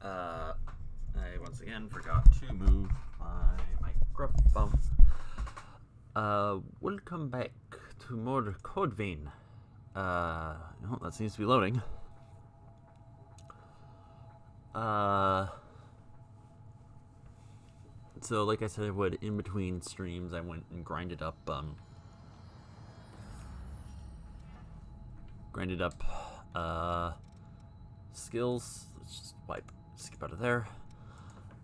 I once again forgot to move my microphone. Welcome back to more Code Vein. Oh, that seems to be loading. So like I said I would, in between streams, I went and grinded up, skills. Let's just skip out of there.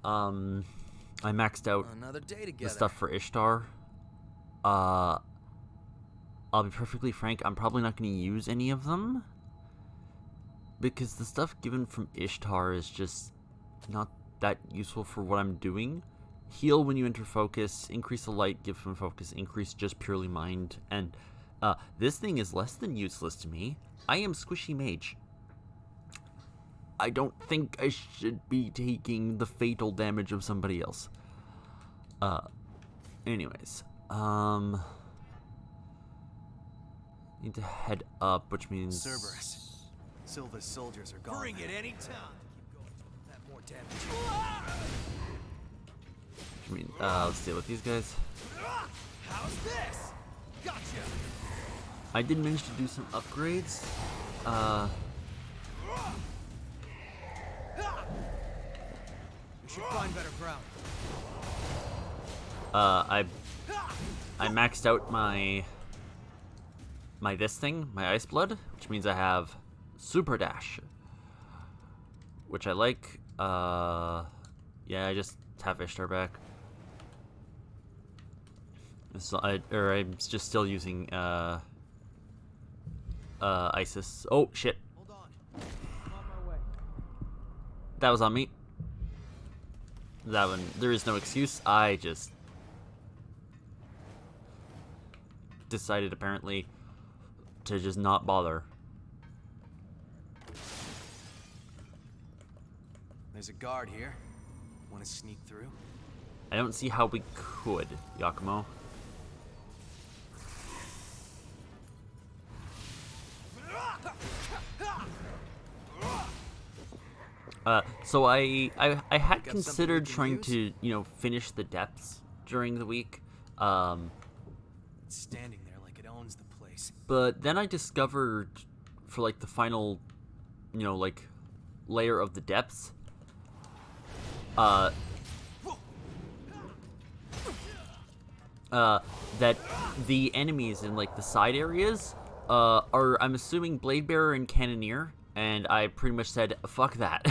I maxed out the stuff for Ishtar. I'll be perfectly frank, I'm probably not going to use any of them, because the stuff given from Ishtar is just not that useful for what I'm doing. Heal when you enter focus, increase the light, give some focus, increase just purely mind, and this thing is less than useless to me. I am Squishy Mage. I don't think I should be taking the fatal damage of somebody else. Anyways, need to head up, which means Cerberus. Silva's soldiers are gone. Bring it any time. Keep going. That more damage. which means let's deal with these guys. How's this? Gotcha. I did manage to do some upgrades. We should find better ground. I maxed out my this thing, my Ice Blood, which means I have Super Dash, which I like. Yeah, I just have Ishtar back. So I'm just still using Isis. Oh shit! Hold on. I'm on my way. That was on me. That one, there is no excuse. I just decided apparently to just not bother. There's a guard here. Want to sneak through? I don't see how we could, Yakumo. So I had considered trying to, finish the depths during the week. It's standing there like it owns the place. But then I discovered, for like the final, layer of the depths, that the enemies in like the side areas are, I'm assuming, Blade Bearer and Cannoneer, and I pretty much said fuck that.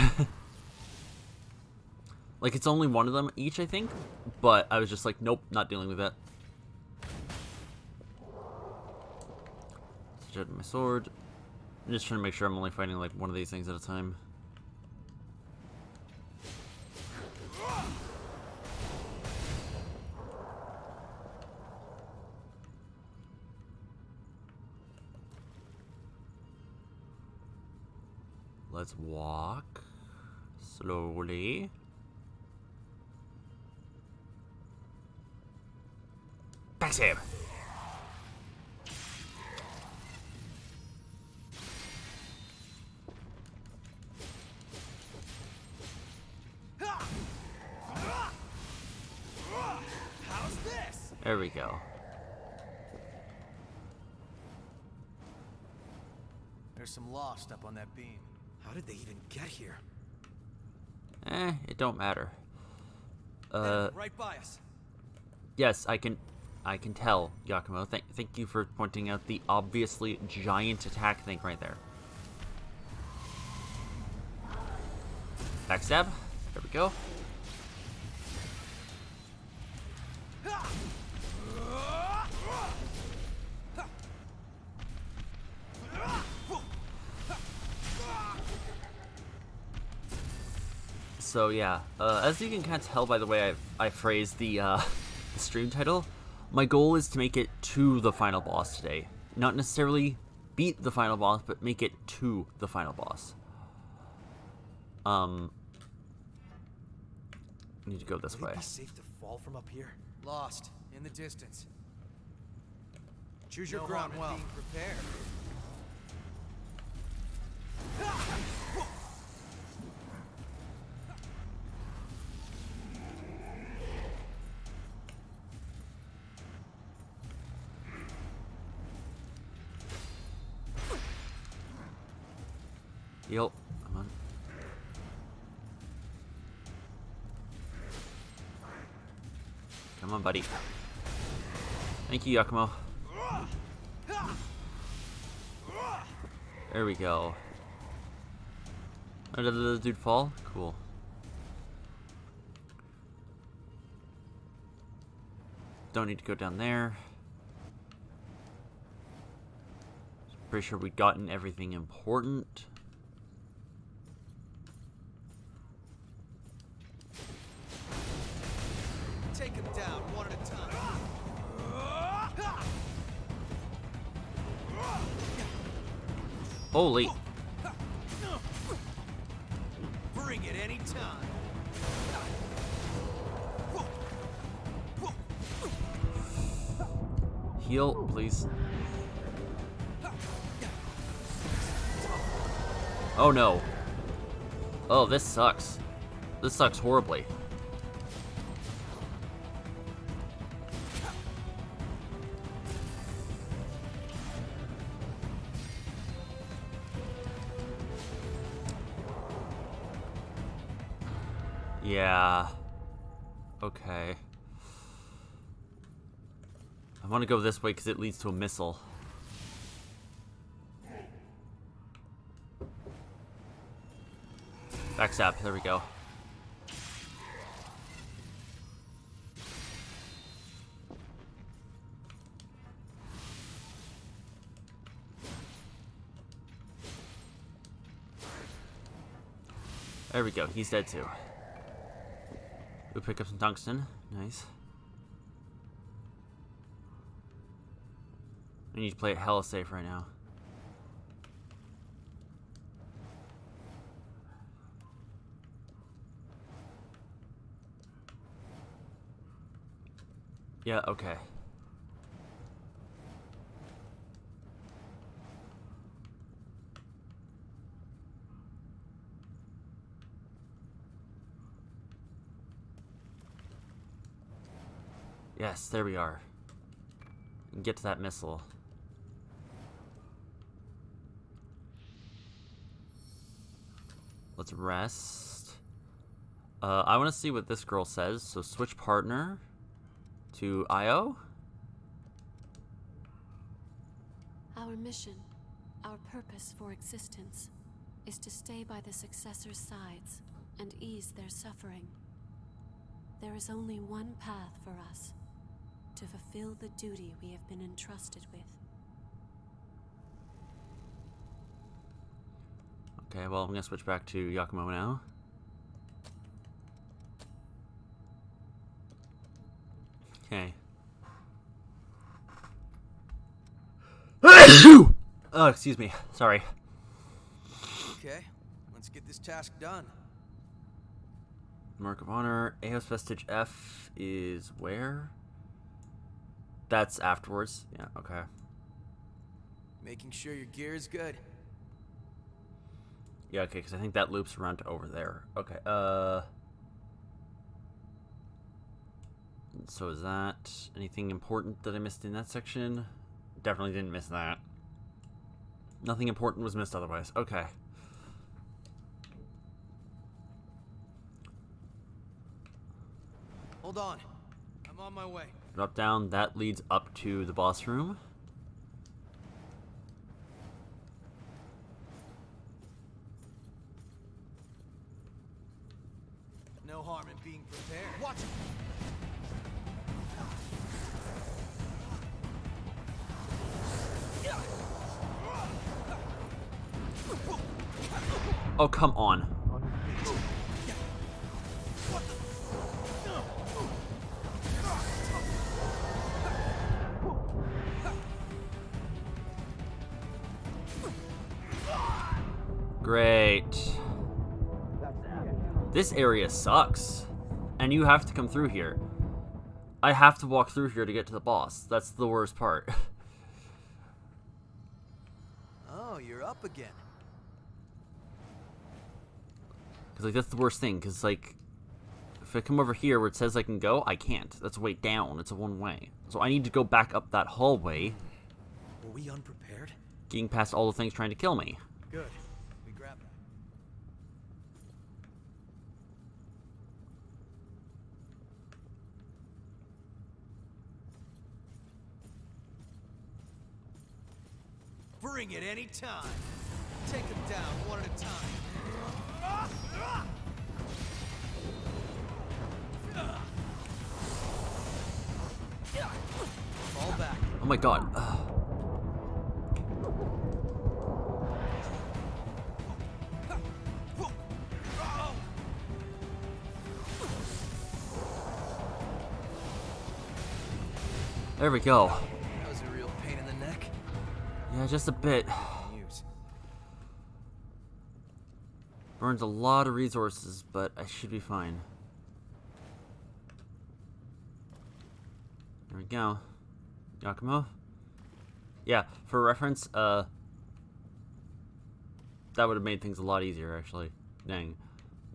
Like, it's only one of them each, I think, but I was just like, nope, not dealing with that. Switch out my sword. I'm just trying to make sure I'm only fighting like one of these things at a time. Let's walk slowly. Backstab. How's this? There we go. There's some lost up on that beam. How did they even get here? It don't matter. Right by us. Yes, I can tell, Yakumo. Thank you for pointing out the obviously giant attack thing right there. Backstab. There we go. So yeah, as you can kind of tell by the way I phrased the stream title, my goal is to make it to the final boss today. Not necessarily beat the final boss, but make it to the final boss. Need to go this way. Would it be safe to fall from up here? Lost in the distance. Choose your No ground harm in well. being prepared. Heal. Come on. Come on, buddy. Thank you, Yakumo. There we go. Oh, did the dude fall? Cool. Don't need to go down there. Pretty sure we've gotten everything important. Take him down one at a time. Holy. Bring it any time. Heal, please. Oh no. Oh, this sucks. This sucks horribly. Yeah. Okay. I want to go this way because it leads to a missile. Backstab. There we go. There we go. He's dead too. We'll pick up some tungsten. Nice. We need to play it hella safe right now. Yeah, okay. Yes, there we are. Get to that missile. Let's rest. I want to see what this girl says. So switch partner to Io. Our mission, our purpose for existence, is to stay by the successors' sides and ease their suffering. There is only one path for us, to fulfill the duty we have been entrusted with. Okay, well, I'm gonna switch back to Yakumo now. Okay. Oh, excuse me. Sorry. Okay, let's get this task done. Mark of Honor. Eos Vestige F is where? That's afterwards. Yeah, okay. Making sure your gear is good. Yeah, okay, because I think that loops around to over there. Okay, so is that anything important that I missed in that section? Definitely didn't miss that. Nothing important was missed otherwise. Okay. Hold on. I'm on my way. Drop down. That leads up to the boss room. No harm in being prepared. Watch it. Oh, come on. Great. This area sucks. And you have to come through here. I have to walk through here to get to the boss. That's the worst part. Oh, you're up again. Because, like, that's the worst thing. Because, like, if I come over here where it says I can go, I can't. That's a way down. It's a one-way. So I need to go back up that hallway. Were we unprepared? Getting past all the things trying to kill me. Good. We grabbed that. Bring it any time. Take them down one at a time. Fall back. Oh my god. There we go. That was a real pain in the neck. Yeah, just a bit. Use. Burns a lot of resources, but I should be fine. There we go. Yakumo? Yeah, for reference, that would have made things a lot easier, actually. Dang.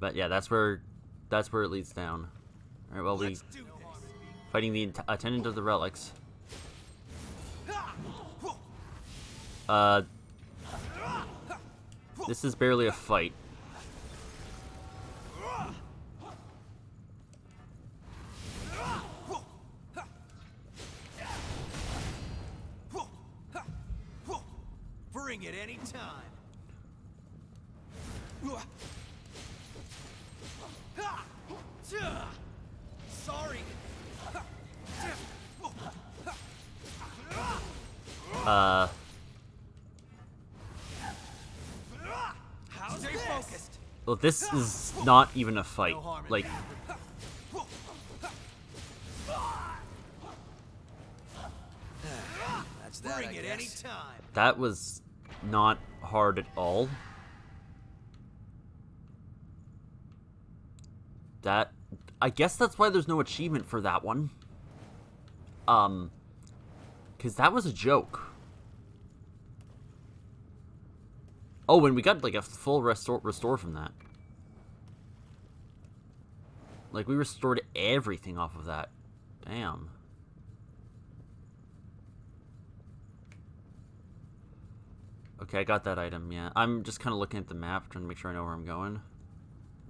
But yeah, that's where it leads down. Alright, well, Let's do this. fighting the attendant of the relics. This is barely a fight. Bring it any time. Sorry. Stay focused. Well, this is not even a fight. No harm in Like, That's that. Bring it any time. that was not hard at all. That, I guess that's why there's no achievement for that one. Because that was a joke. Oh, and we got like a full restore from that. Like, we restored everything off of that. Damn. Okay, I got that item, yeah. I'm just kind of looking at the map, trying to make sure I know where I'm going.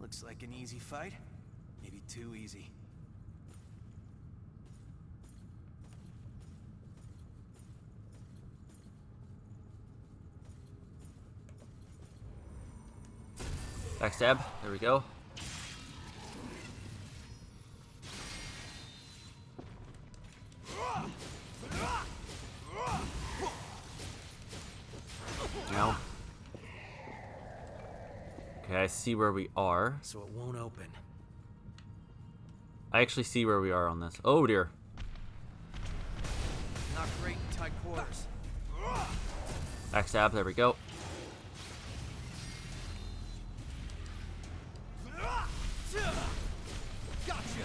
Looks like an easy fight. Maybe too easy. Backstab, there we go. No. Okay, I see where we are. So it won't open. I actually see where we are on this. Oh dear. Not great in tight quarters. Backstab, there we go. Gotcha.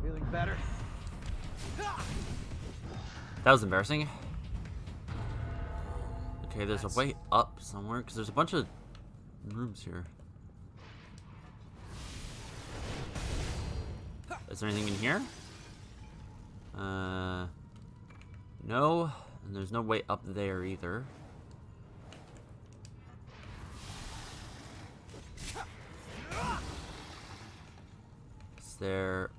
Feeling better? That was embarrassing. Okay, there's a way up somewhere, because there's a bunch of rooms here. Is there anything in here? No. And there's no way up there either. Is there...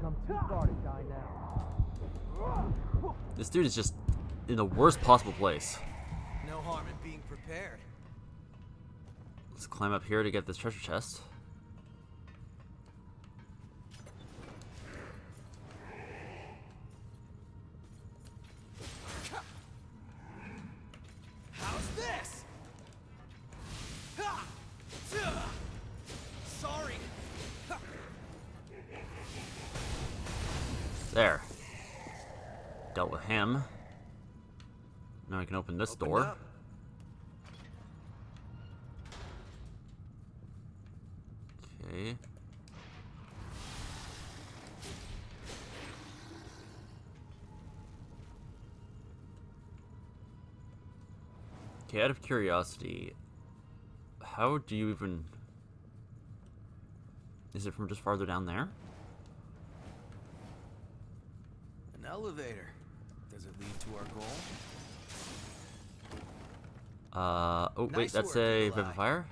Come too far to die now. This dude is just in the worst possible place. No harm in being prepared. Let's climb up here to get this treasure chest. How's this? Sorry. There. Dealt with him. Now I can open this Opened door. up. Okay. Okay, out of curiosity, how do you even... Is it from just farther down there? An elevator. Does it lead to our goal? Oh wait, Nice that's work, a Eli. Vivifire?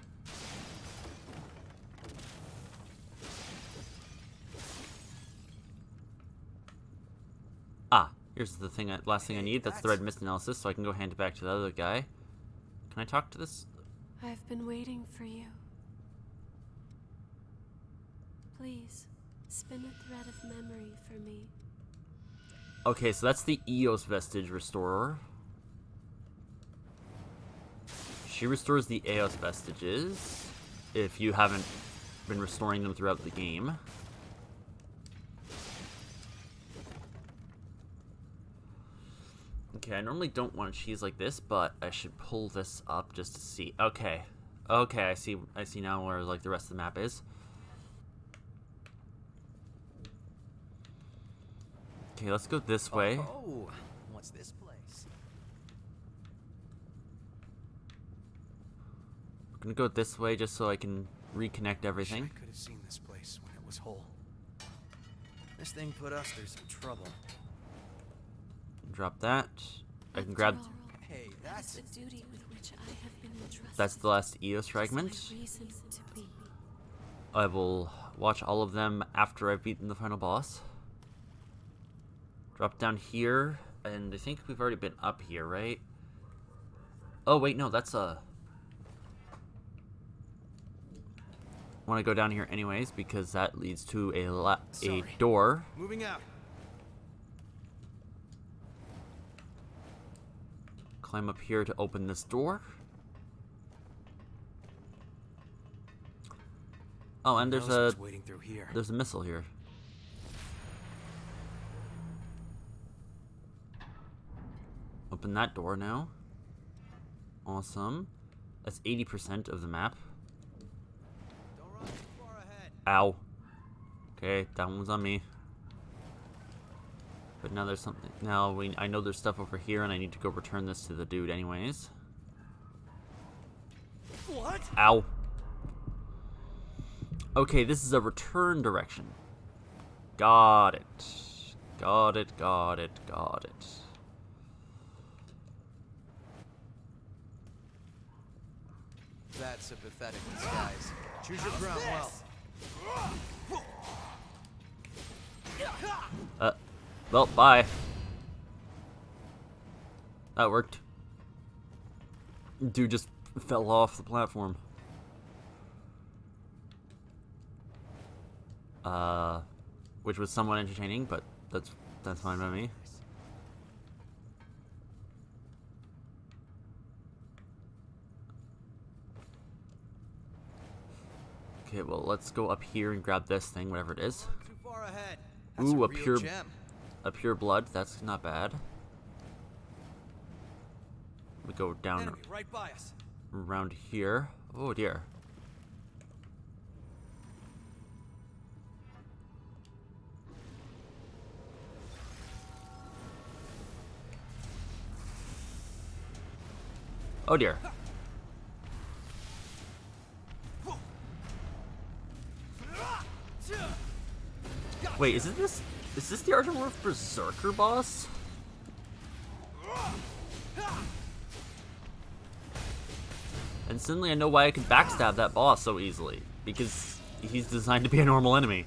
Here's the thing. Last thing I need. That's the red mist analysis, so I can go hand it back to the other guy. Can I talk to this? I've been waiting for you. Please, spin a thread of memory for me. Okay, so that's the Eos Vestige Restorer. She restores the Eos Vestiges if you haven't been restoring them throughout the game. Okay, I normally don't want cheese like this, but I should pull this up just to see. Okay. Okay, I see now where like the rest of the map is. Okay, let's go this way. Oh, what's this place? I'm gonna go this way just so I can reconnect everything. Wish I could have seen this place when it was whole. This thing put us through some trouble. Drop that. I can grab. Hey, That's that's the duty with which I have been entrusted. That's the last Eos My fragment. reason to be. I will watch all of them after I've beaten the final boss. Drop down here, and I think we've already been up here, right? Oh wait, no, that's a. Want to go down here anyways because that leads to a Sorry. door. moving out. Climb up here to open this door. Oh, and Who knows what's waiting through here. there's a missile here. Open that door now. Awesome. That's 80% of the map. Don't run too far ahead. Ow. Okay, that one's on me. But now there's something. Now I know there's stuff over here, and I need to go return this to the dude, anyways. What? Ow. Okay, this is a return direction. Got it. Got it. Got it. Got it. That's a pathetic disguise. Choose your ground well. Well, bye. That worked. Dude just fell off the platform. Which was somewhat entertaining, but that's fine by me. Okay, well, let's go up here and grab this thing, whatever it is. Too far ahead. That's Ooh, a a real pure- gem. A pure blood, that's not bad. We go down Enemy right by us. around here. Oh dear. Oh dear. Wait, is this the Argentworth Berserker boss? And suddenly I know why I can backstab that boss so easily. Because he's designed to be a normal enemy.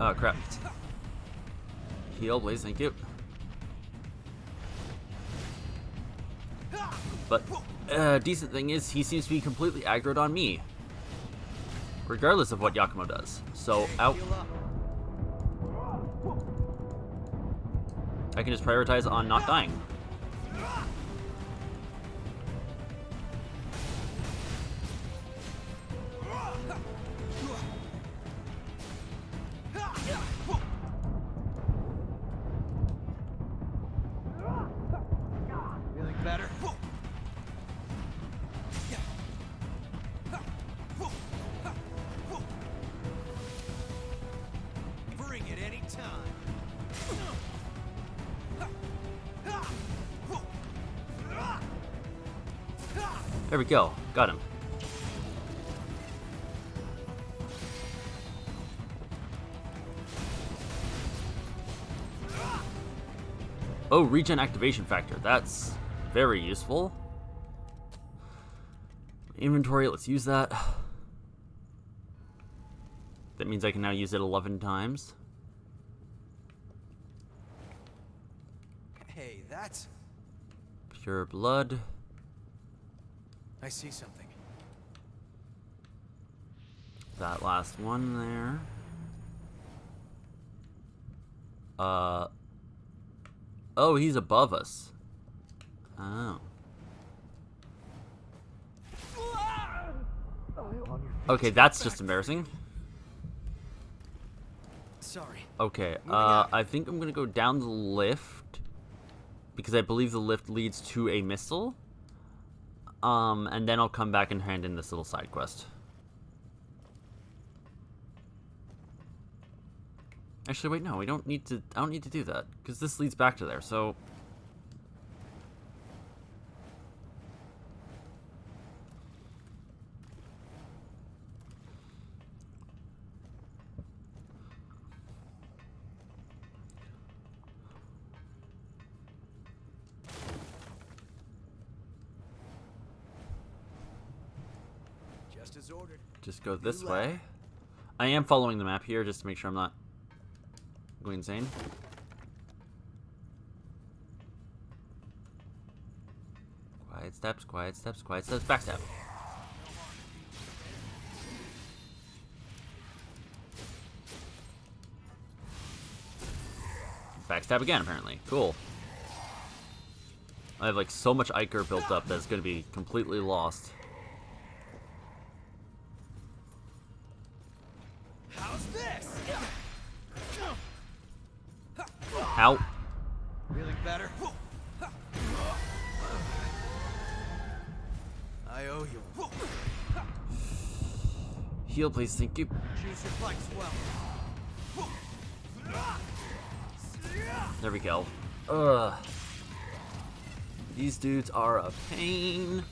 Oh crap. Heal, please, thank you. But, decent thing is, he seems to be completely aggroed on me. Regardless of what Yakumo does. So, out. Heal up. I can just prioritize on not dying. Feeling better? Bring it any time. There we go. Got him. Oh, regen activation factor. That's very useful. Inventory, let's use that. That means I can now use it 11 times. Hey, that's... Pure blood. I see something. That last one there. Oh, he's above us. Oh. Okay, that's just embarrassing. Sorry. Okay, I think I'm gonna go down the lift because I believe the lift leads to a missile. And then I'll come back and hand in this little side quest. Actually, wait, no, we don't need to. I don't need to do that because this leads back to there. So. Just as ordered. Just go this way. I am following the map here just to make sure I'm not going insane. Quiet steps, quiet steps, quiet steps, backstab. Backstab again, apparently. Cool. I have like so much Ichor built up that it's going to be completely lost. How's this? Ow. Feeling better? I owe you. Heal, please. Thank you. Choose your flex well. There we go. Ugh. These dudes are a pain.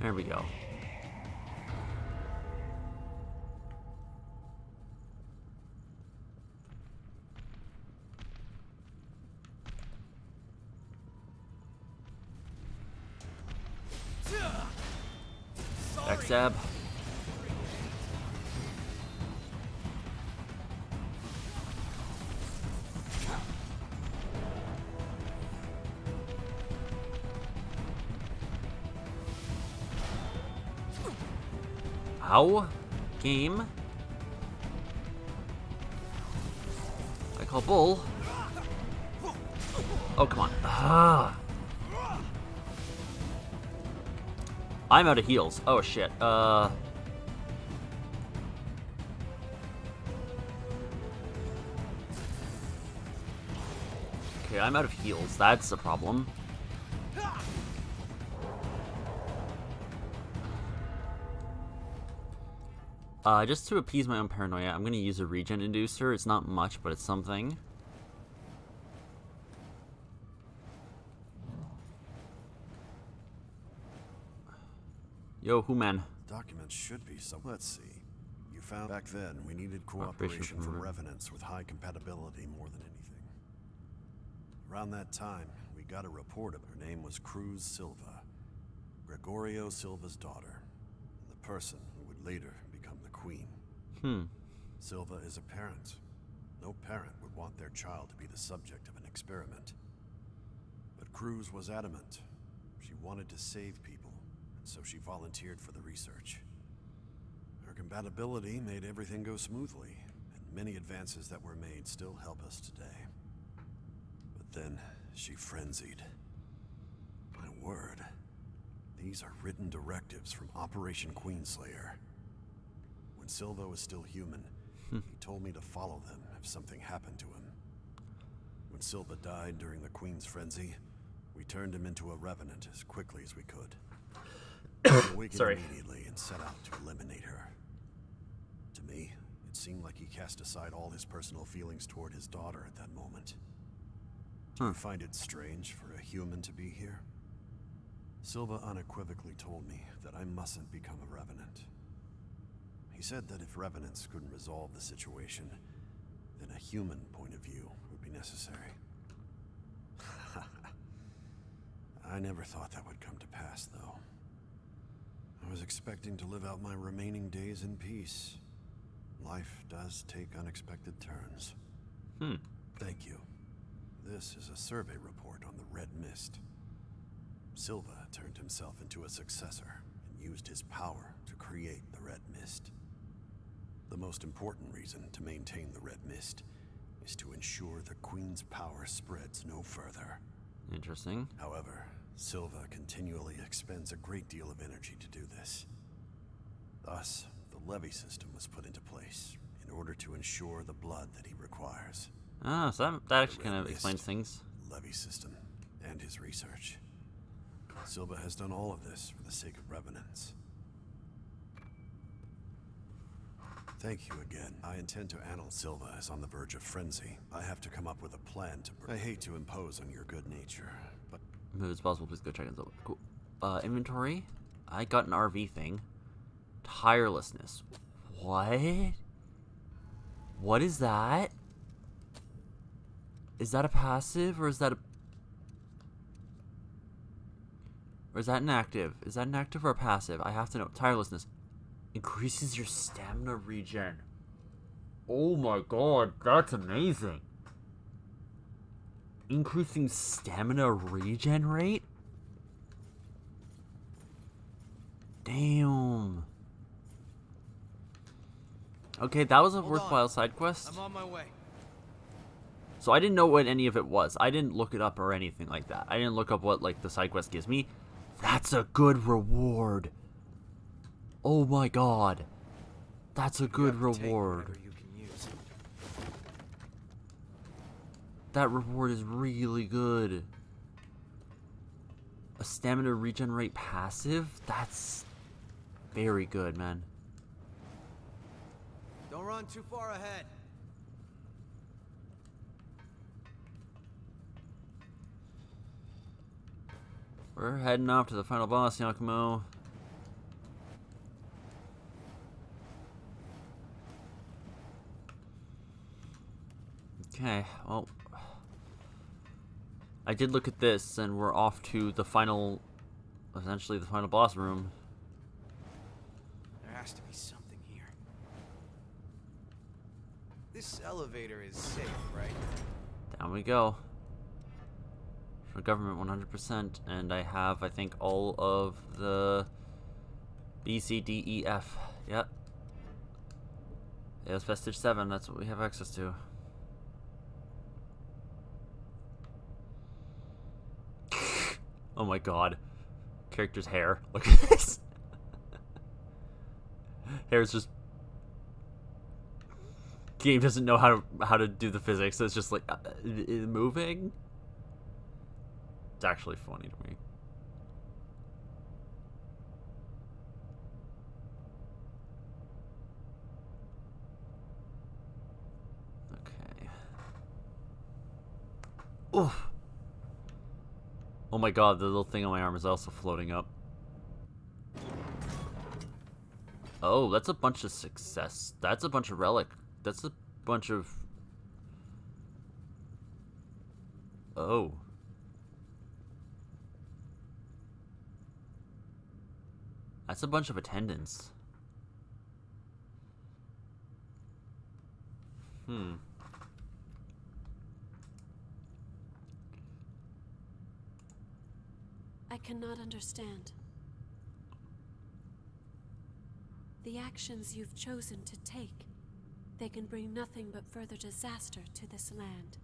There we go. Backstab. Ow. Game. I call bull. Oh, come on. Ah. I'm out of heals. Oh, shit. Okay, I'm out of heals. That's a problem. Just to appease my own paranoia, I'm gonna use a regen inducer. It's not much, but it's something. Yo, who man? Documents should be some. Let's see. You found back then we needed cooperation from revenants with high compatibility more than anything. Around that time, we got a report of her name was Cruz Silva, Gregorio Silva's daughter, and the person who would later become the queen. Silva is a parent. No parent would want their child to be the subject of an experiment. But Cruz was adamant. She wanted to save people, and so she volunteered for the research. Her compatibility made everything go smoothly, and many advances that were made still help us today. But then, she frenzied. My word. These are written directives from Operation Queenslayer. When Silva was still human, he told me to follow them if something happened to him. When Silva died during the Queen's frenzy, we turned him into a revenant as quickly as we could. We awakened immediately and set out to eliminate her. To me, it seemed like he cast aside all his personal feelings toward his daughter at that moment. Do you find it strange for a human to be here? Silva unequivocally told me that I mustn't become a revenant. He said that if revenants couldn't resolve the situation, then a human point of view would be necessary. I never thought that would come to pass, though. I was expecting to live out my remaining days in peace. Life does take unexpected turns. Thank you. This is a survey report on the Red Mist. Silva turned himself into a successor and used his power to create the Red Mist. The most important reason to maintain the Red Mist is to ensure the Queen's power spreads no further. Interesting. However, Silva continually expends a great deal of energy to do this. Thus, the levy system was put into place in order to ensure the blood that he requires. Ah, so that actually kind of explains things. Levy system, and his research. Silva has done all of this for the sake of Revenants. Thank you again. I intend to annul Silva is on the verge of frenzy. I have to come up with a plan to... I hate to impose on your good nature, but... If it's possible, please go check it out. Cool. Inventory. I got an RV thing. Tirelessness. What? What is that? Is that a passive, or is that a... Or is that an active? Is that an active or a passive? I have to know. Tirelessness. Increases your stamina regen. Oh my god, that's amazing. Increasing stamina regen rate? Damn. Okay, that was a worthwhile side quest. I'm on my way. So I didn't know what any of it was. I didn't look it up or anything like that. I didn't look up what like the side quest gives me. That's a good reward. Oh my god. That's a good reward. You can use. That reward is really good. A stamina regenerate passive? That's very good, man. Don't run too far ahead. We're heading off to the final boss, Yakumo. Okay, well, I did look at this, and we're off to the final, essentially the final boss room. There has to be something here. This elevator is safe, right? Down we go. For government 100%, and I have, I think, all of the B, C, D, E, F. Yep. Yeah, it's Vestige 7, that's what we have access to. Oh my god. Character's hair. Look at this. Hair's just... Game doesn't know how to do the physics, so it's just like moving. It's actually funny to me. Okay. Oof. Oh my god, the little thing on my arm is also floating up. Oh, that's a bunch of success. That's a bunch of relic. That's a bunch of... Oh. That's a bunch of attendance. I cannot understand. The actions you've chosen to take, they can bring nothing but further disaster to this land.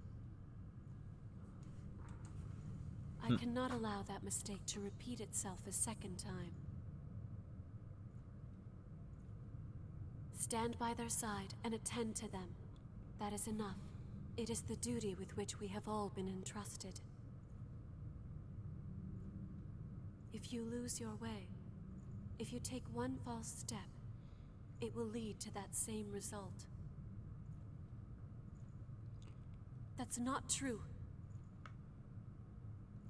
I cannot allow that mistake to repeat itself a second time. Stand by their side and attend to them. That is enough. It is the duty with which we have all been entrusted. If you lose your way, if you take one false step, it will lead to that same result. That's not true.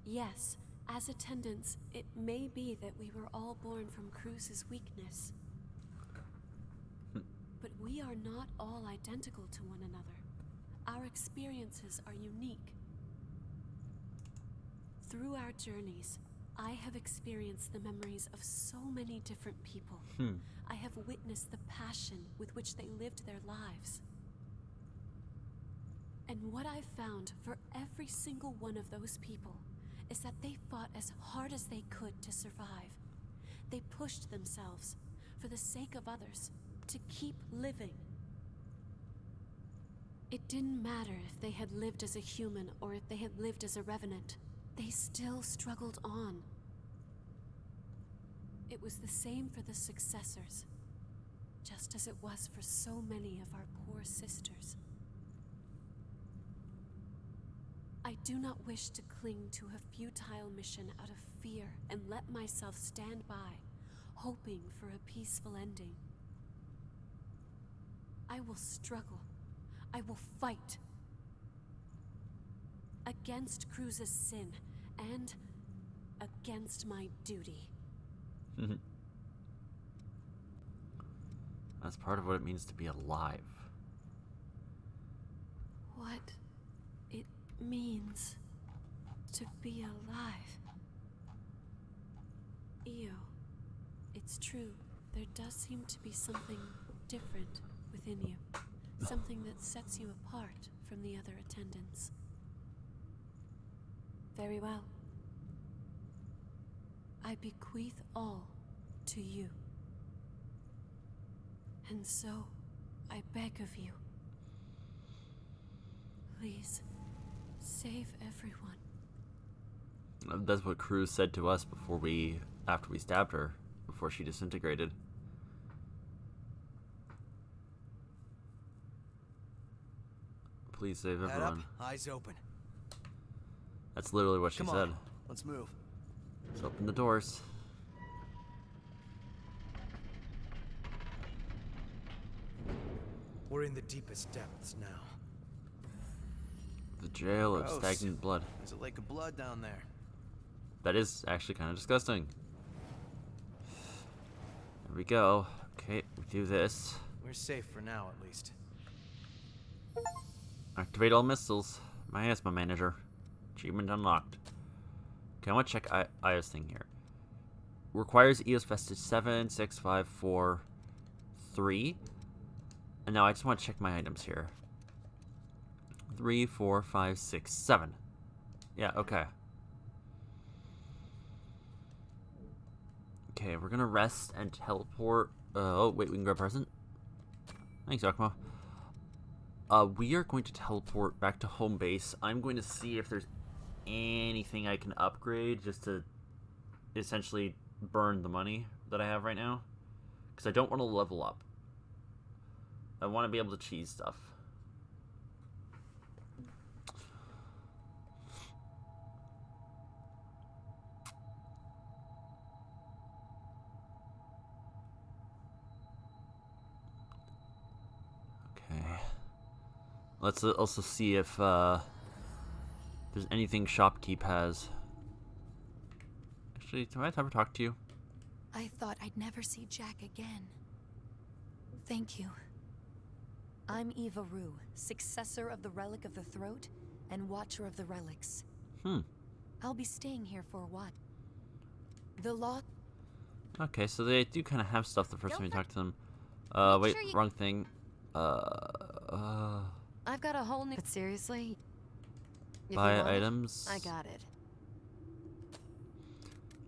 Yes, as attendants, it may be that we were all born from Cruz's weakness. But we are not all identical to one another. Our experiences are unique. Through our journeys, I have experienced the memories of so many different people. I have witnessed the passion with which they lived their lives. And what I've found for every single one of those people is that they fought as hard as they could to survive. They pushed themselves for the sake of others, to keep living. It didn't matter if they had lived as a human or if they had lived as a revenant. They still struggled on. It was the same for the successors, just as it was for so many of our poor sisters. I do not wish to cling to a futile mission out of fear and let myself stand by, hoping for a peaceful ending. I will struggle. I will fight. Against Cruz's sin, and against my duty. That's part of what it means to be alive. What it means to be alive. Io, it's true. There does seem to be something different within you. Something that sets you apart from the other attendants. Very well. I bequeath all to you. And so, I beg of you, please, save everyone. That's what Cruz said to us after we stabbed her, before she disintegrated. Please save Head everyone. up, eyes open. That's literally what she Come said. on, let's move. Let's open the doors. We're in the deepest depths now. The jail of Gross. stagnant blood. There's a lake of blood down there. That is actually kind of disgusting. There we go. Okay, we do this. We're safe for now, at least. Activate all missiles. My asthma manager. Achievement unlocked. Okay, I want to check Aya's thing here. Requires EOS Vestige 7, 6, 5, 4, 3. And now I just want to check my items here. 3, 4, 5, 6, 7. Yeah, okay. Okay, we're gonna rest and teleport. Oh, wait, we can grab a present. Thanks, Yakima. We are going to teleport back to home base. I'm going to see if there's anything I can upgrade just to essentially burn the money that I have right now. Because I don't want to level up. I want to be able to cheese stuff. Okay. Let's also see if there's anything Shopkeep has. Actually, do I ever talk to you? I thought I'd never see Jack again. Thank you. I'm Eva Rue, successor of the Relic of the Throat and Watcher of the Relics. I'll be staying here for a while. The law... Okay, so they do kind of have stuff the first time you talk to them. Wait, sure you... wrong thing. I've got a whole new... But seriously? If you Buy want it, items. I got it.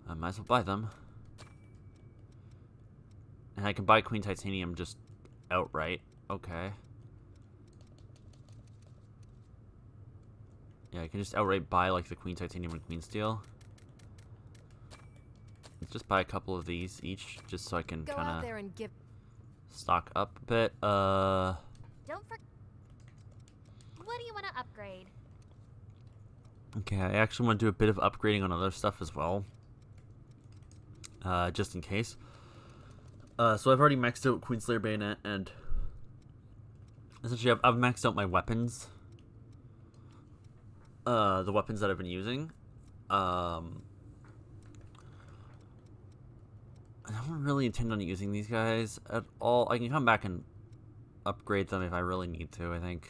I might as well buy them. And I can buy Queen Titanium just outright. Okay. Yeah, I can just outright buy like the Queen Titanium and Queen Steel. Let's just buy a couple of these each, just so I can Go out kind there and give... of stock up a bit. Don't forget. What do you want to upgrade? Okay, I actually want to do a bit of upgrading on other stuff as well. Just in case. So I've already maxed out Queenslayer Bayonet, and essentially I've maxed out my weapons. The weapons that I've been using. I don't really intend on using these guys at all. I can come back and upgrade them if I really need to, I think.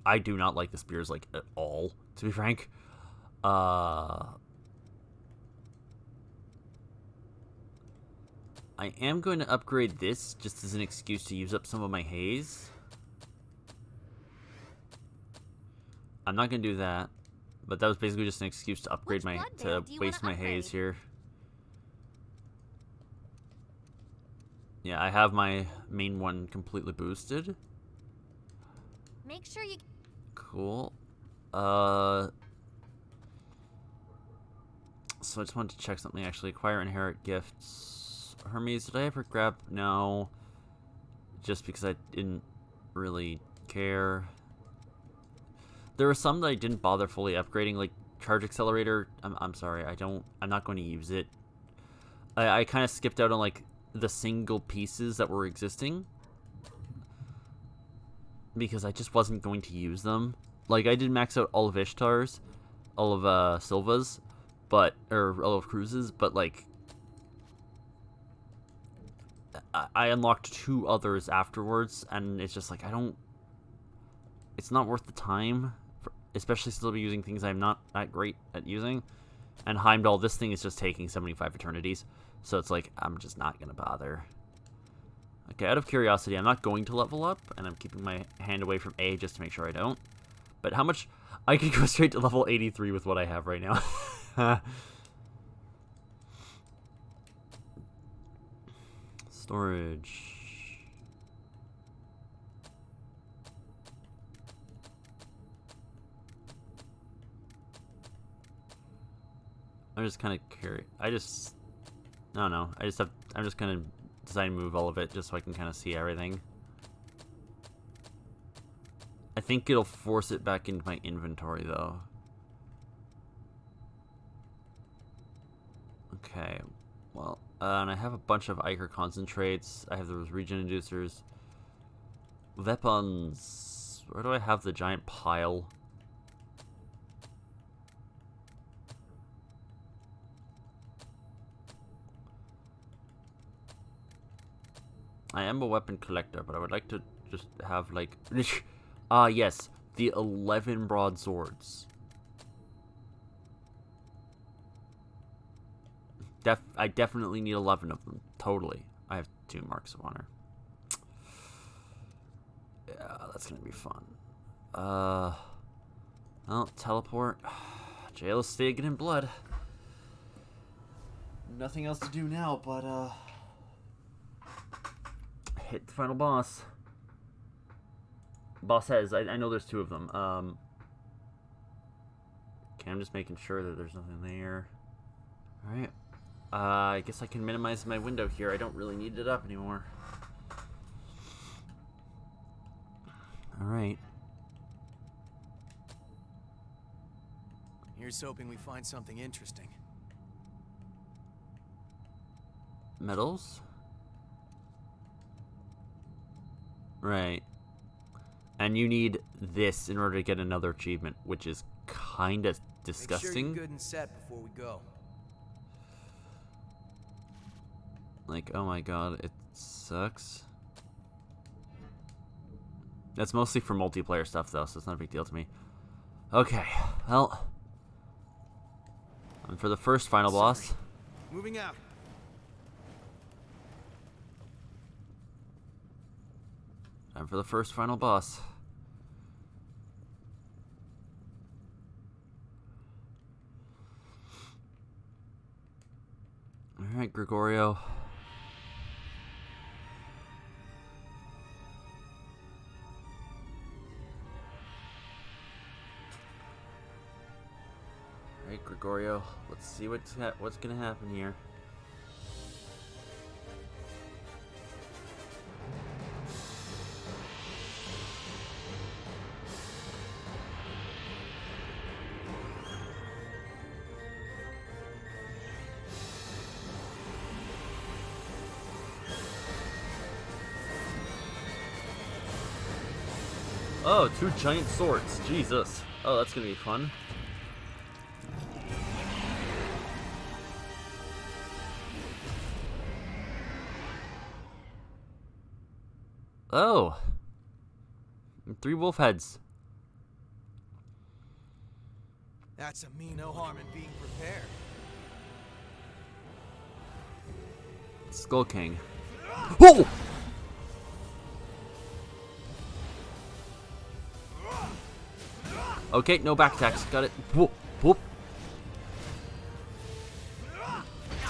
I do not like the spears, like, at all, to be frank. I am going to upgrade this just as an excuse to use up some of my haze. I'm not going to do that, but that was basically just an excuse to upgrade to waste my haze here. Yeah, I have my main one completely boosted. Make sure you... Cool. So I just wanted to check something actually. Acquire inherit gifts. Hermes, did I ever grab? No. Just because I didn't really care. There were some that I didn't bother fully upgrading, like charge accelerator. I'm sorry, I'm not going to use it. I kind of skipped out on like the single pieces that were existing because I just wasn't going to use them. Like I did max out all of Ishtar's, all of Silva's, or all of Cruz's, but like I unlocked 2 others afterwards, and it's just like it's not worth the time, especially still be using things I'm not that great at using. And Heimdall, this thing is just taking 75 eternities, so it's like I'm just not gonna bother. Okay, out of curiosity, I'm not going to level up, and I'm keeping my hand away from A just to make sure I don't. But how much? I could go straight to level 83 with what I have right now. Storage. I'm just kind of curious. I don't know. I'm just gonna decide to move all of it just so I can kind of see everything. I think it'll force it back into my inventory though. Okay, well, and I have a bunch of Ichor concentrates. I have those regen inducers. Weapons. Where do I have the giant pile? I am a weapon collector, but I would like to just have like... yes, the 11 broadswords. I definitely need 11 of them. Totally. I have 2 marks of honor. Yeah, that's gonna be fun. Well, teleport. Jail is staking in blood. Nothing else to do now, but hit the final boss. Boss says, I know there's 2 of them. Okay, I'm just making sure that there's nothing there. Alright. I guess I can minimize my window here. I don't really need it up anymore. Alright. Here's hoping we find something interesting. Medals? Right. And you need this in order to get another achievement, which is kind of disgusting. Make sure you're good and set before we go. Like, oh my god, it sucks. That's mostly for multiplayer stuff, though, so it's not a big deal to me. Okay, well. And for the first final boss. Moving out. And for the first final boss. Alright, Gregorio. Alright, Gregorio. Let's see what's gonna happen here. Oh, 2 giant swords. Jesus. Oh, that's gonna be fun. Oh. 3 wolf heads. That's a me no harm in being prepared. Skull King. Oh! Okay, no back attacks. Got it. Whoop, whoop.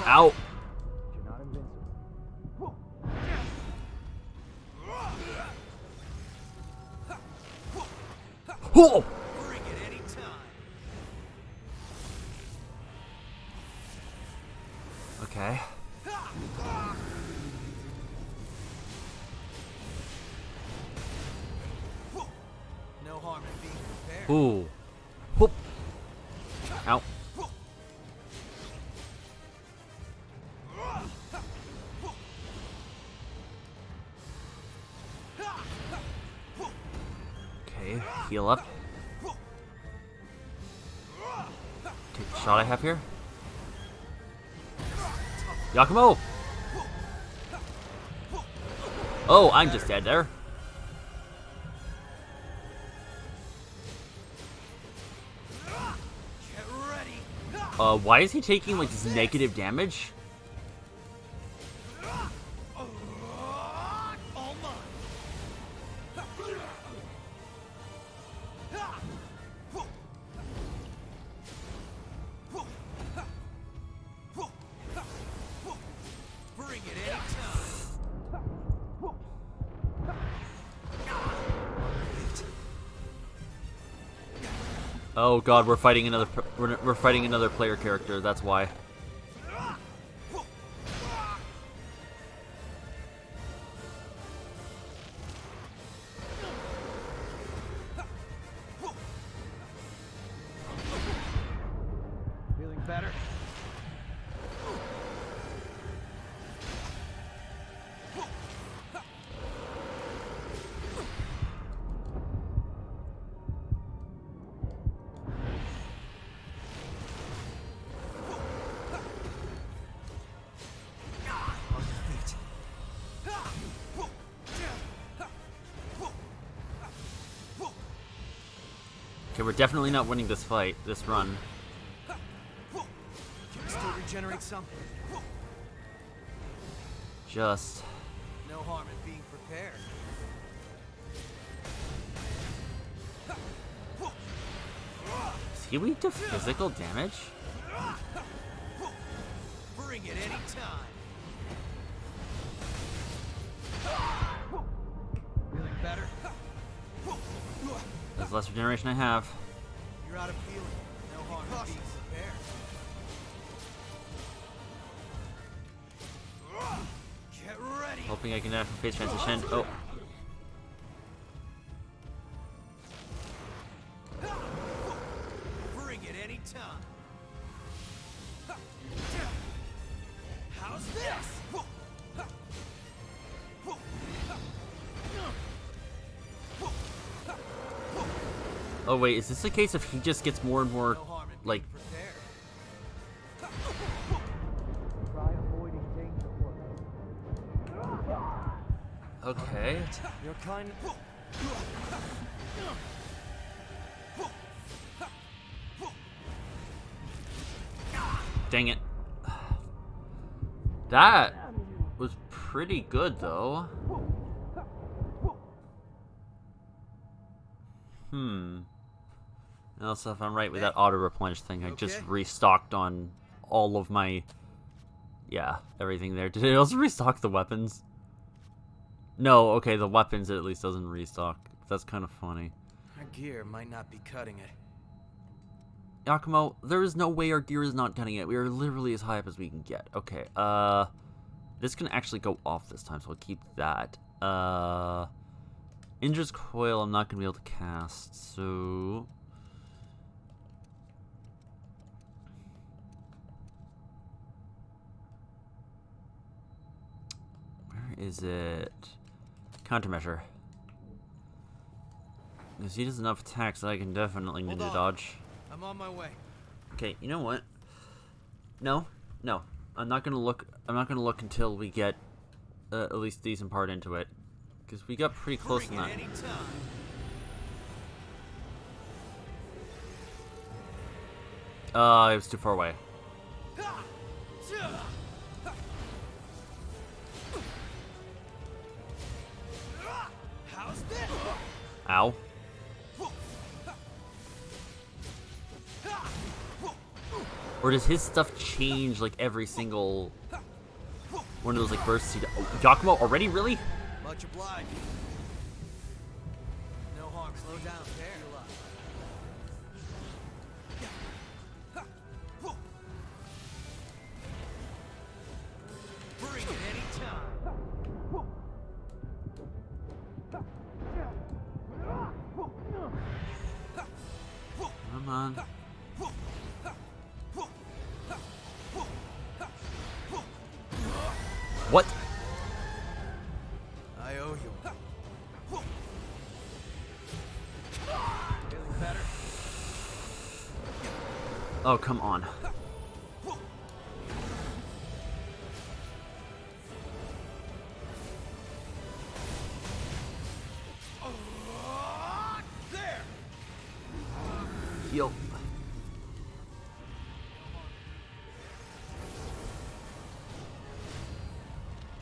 Ow. Oh! Bring it anytime. Okay. No harm in being prepared. Ooh. Whoop. Ow. Okay, heal up. Take the shot I have here. Yakumo! Oh, I'm just dead there. Get ready. Why is he taking like this negative damage? All mine. Bring it anytime. Oh god, we're fighting another we're fighting another player character. That's why. Feeling better? On your feet. Okay, we're definitely not winning this fight, this run. Can we still regenerate some? Just No harm in being prepared. is he weak to physical damage? Bring it anytime. Feeling better? That's the less regeneration I have. You're out of feeling. No harm in being prepared. Get ready. Hoping I can have phase transition. Oh. Bring it anytime. How's this? Oh wait, is this a case of he just gets more and more No harm in being like prepared. Try avoiding danger for okay. You're kind. Dang it. That was pretty good though. And also, if I'm right with that auto replenish thing, I just Okay. restocked on all of my, yeah, everything there. Did it also restock the weapons? No, okay, the weapons it at least doesn't restock. That's kind of funny. Our gear might not be cutting it. Yakumo, there is no way our gear is not cutting it. We are literally as high up as we can get. Okay, this can actually go off this time, so I'll keep that. Indra's Coil I'm not going to be able to cast, so... Where is it? Countermeasure. Because he does enough attacks that I can definitely Hold ninja on. dodge. I'm on my way. Okay, you know what? No. I'm not gonna look until we get at least a decent part into it. Because we got pretty close Bring to it that. anytime. It was too far away. Ow. Or does his stuff change like every single one of those like bursts? Oh, Giacomo already? Really? Much obliged. No harm. Slow down. There. Bring it anytime. Come on. What? I owe you. Feeling better? Oh, come on. There. Heal.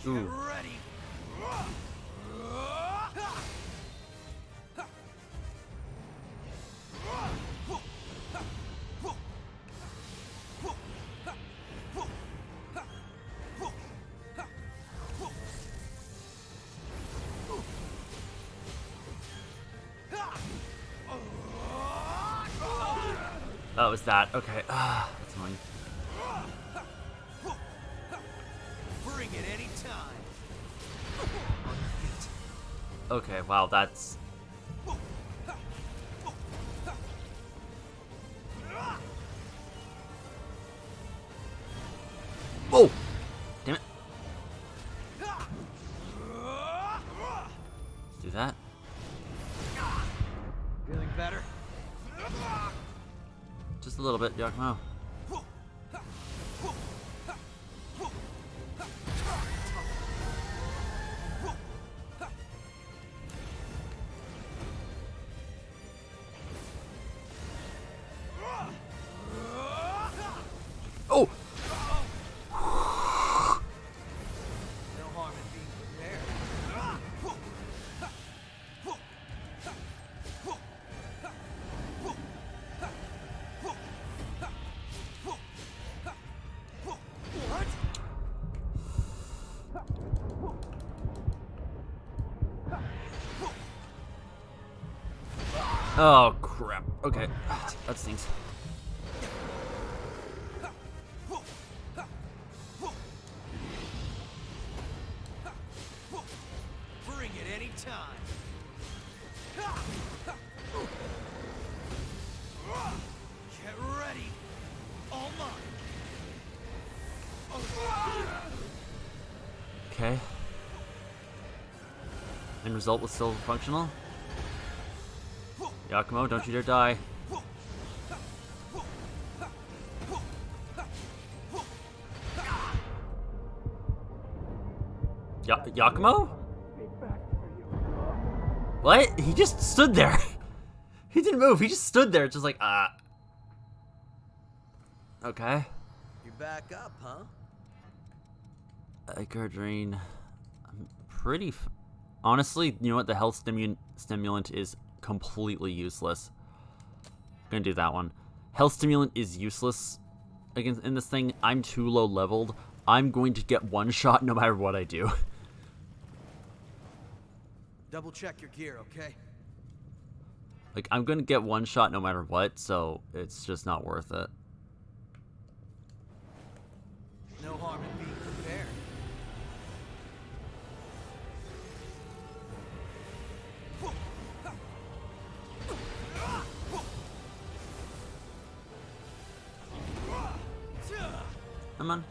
Ooh. Get ready. Oh, it was that. Okay. That's annoying. Bring it anytime. Okay, wow, that's... Oh! Damn it. Do that. Feeling better? Just a little bit, Giacomo. Oh! No harm in being prepared. What? Oh, crap. Okay. That stinks. Bring it anytime. Get ready. All mine. Okay. End result was still functional. Giacomo, don't you dare die. Giacomo? What? He just stood there. He didn't move. He just stood there, just like, Okay. You back up, huh? Ichor Drain. I'm pretty... Honestly, you know what? The health stimulant is completely useless. I'm gonna do that one. Health stimulant is useless against in this thing. I'm too low leveled. I'm going to get one shot no matter what I do. Double check your gear, okay? Like, I'm gonna get one shot no matter what, so it's just not worth it. No harm in being prepared. Come on.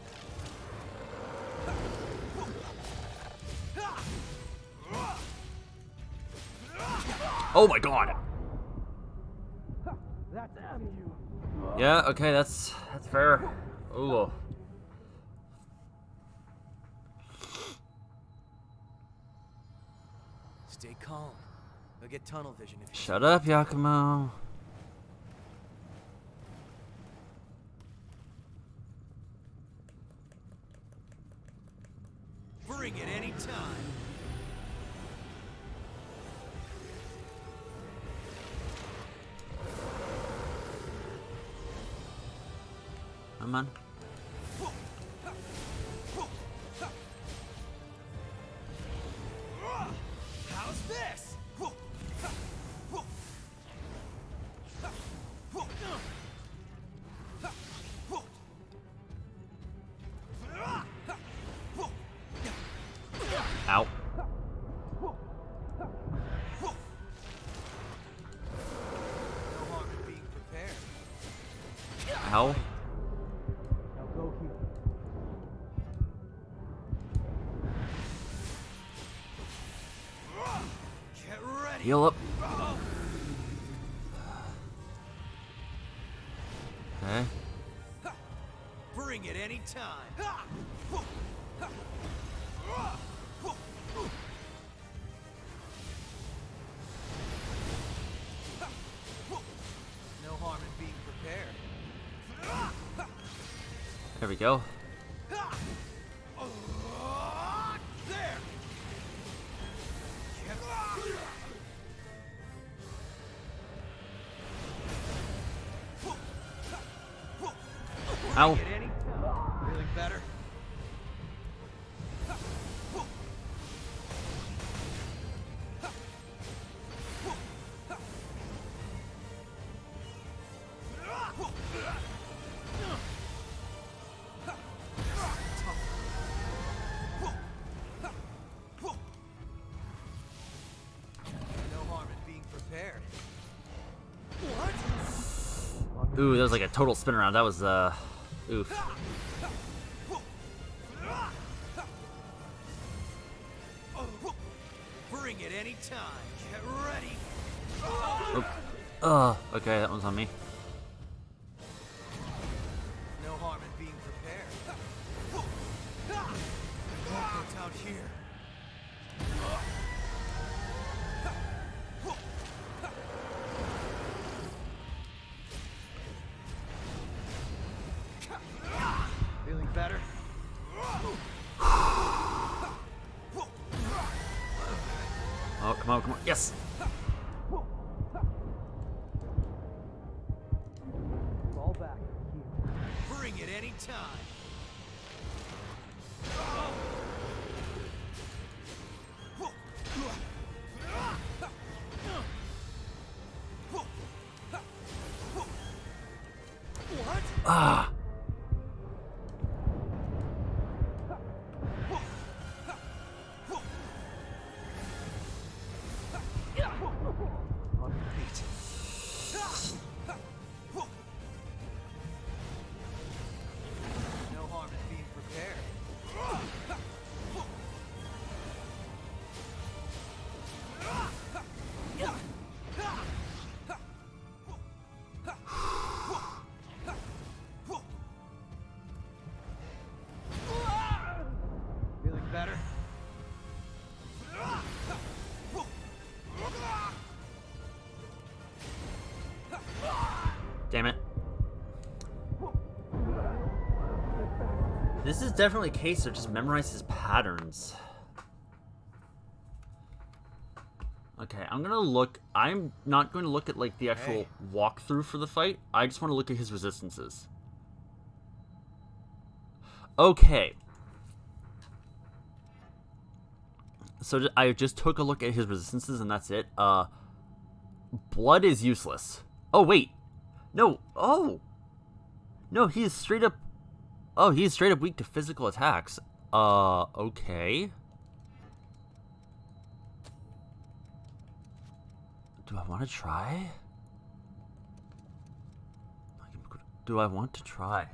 Oh my god! Yeah, okay, that's fair. Ooh. Stay calm. You'll get tunnel vision if you... Shut up, Giacomo. Bring it anytime. something, man? How's this? Ow. No harm in being prepared. Ow. Now go here. Get ready. Heal up. Okay. Bring it anytime. No harm in being prepared. There we go. There. Ow. Get any? Feeling better? No harm in being prepared. What? Ooh, that was like a total spin around. That was, oof. Bring it anytime. Get ready. Oh. Okay, that one's on me. No harm in being prepared. What's out here? Feeling better? Oh, come on, come on. Yes! Fall back. Bring it anytime. What? Ah! On your feet. No harm in being prepared. Feeling better? Damn it. This is definitely a case of just memorize his patterns. Okay, I'm not going to look at like the actual walkthrough for the fight. I just want to look at his resistances. Okay. So I just took a look at his resistances and that's it. Blood is useless. Oh, wait. No. Oh. No, he is straight up... Oh, he is straight up weak to physical attacks. Okay. Do I want to try? Do I want to try?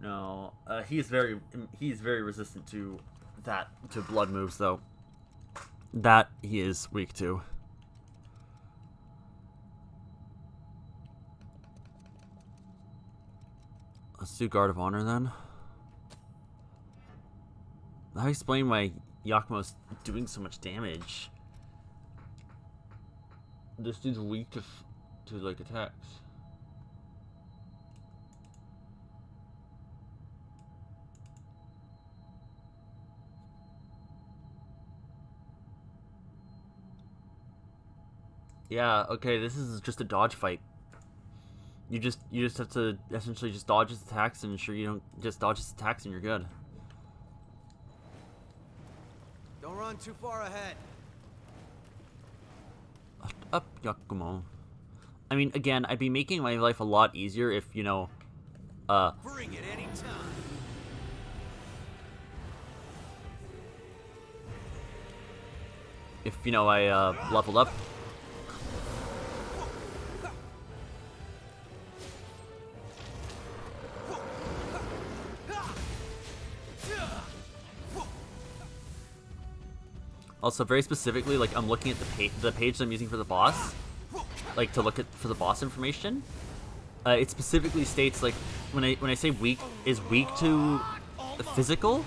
No, he's very resistant to blood moves though. That he is weak to. Let's do Guard of Honor then. I'll explain why Yakumo's doing so much damage. This dude's weak to like attacks. Yeah, okay, this is just a dodge fight. You just have to essentially just dodge his attacks and ensure you don't just dodge his attacks and you're good. Don't run too far ahead. Up, Yakumo. I mean, again, I'd be making my life a lot easier if, you know, Bring it anytime. if, you know, I, leveled up. Also, very specifically, like, I'm looking at the page I'm using for the boss, like, to look at for the boss information. It specifically states, like, when I say weak is weak to physical,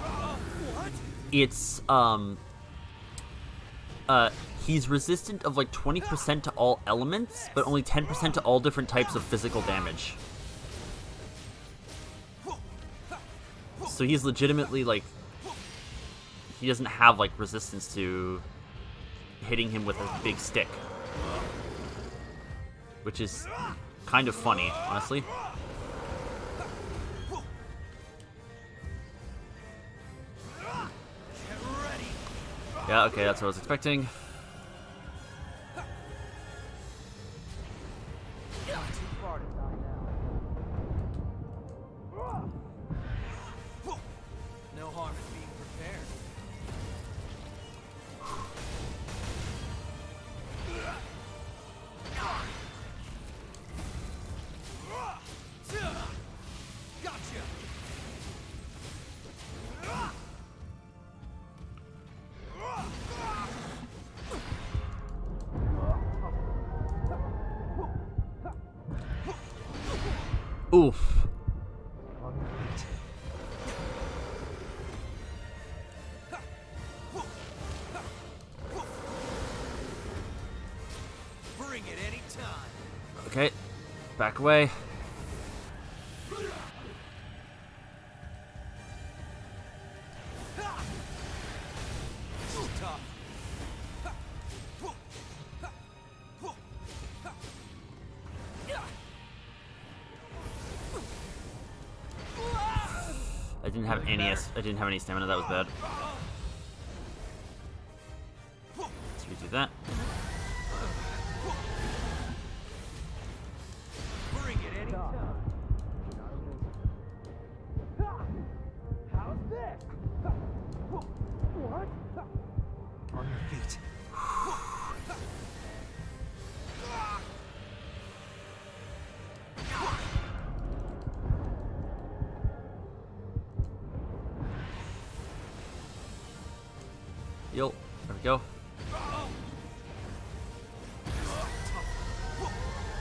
it's he's resistant of like 20% to all elements, but only 10% to all different types of physical damage. So he's legitimately like, he doesn't have like resistance to hitting him with a big stick, which is kind of funny, honestly. Yeah, okay, that's what I was expecting. No harm in being prepared. Gotcha. Oof. Bring it anytime. Okay, back away. This is tough. I didn't have any stamina. That was bad. Let's redo that. Bring it anytime. How's this? What? On your feet. Yo, there we go.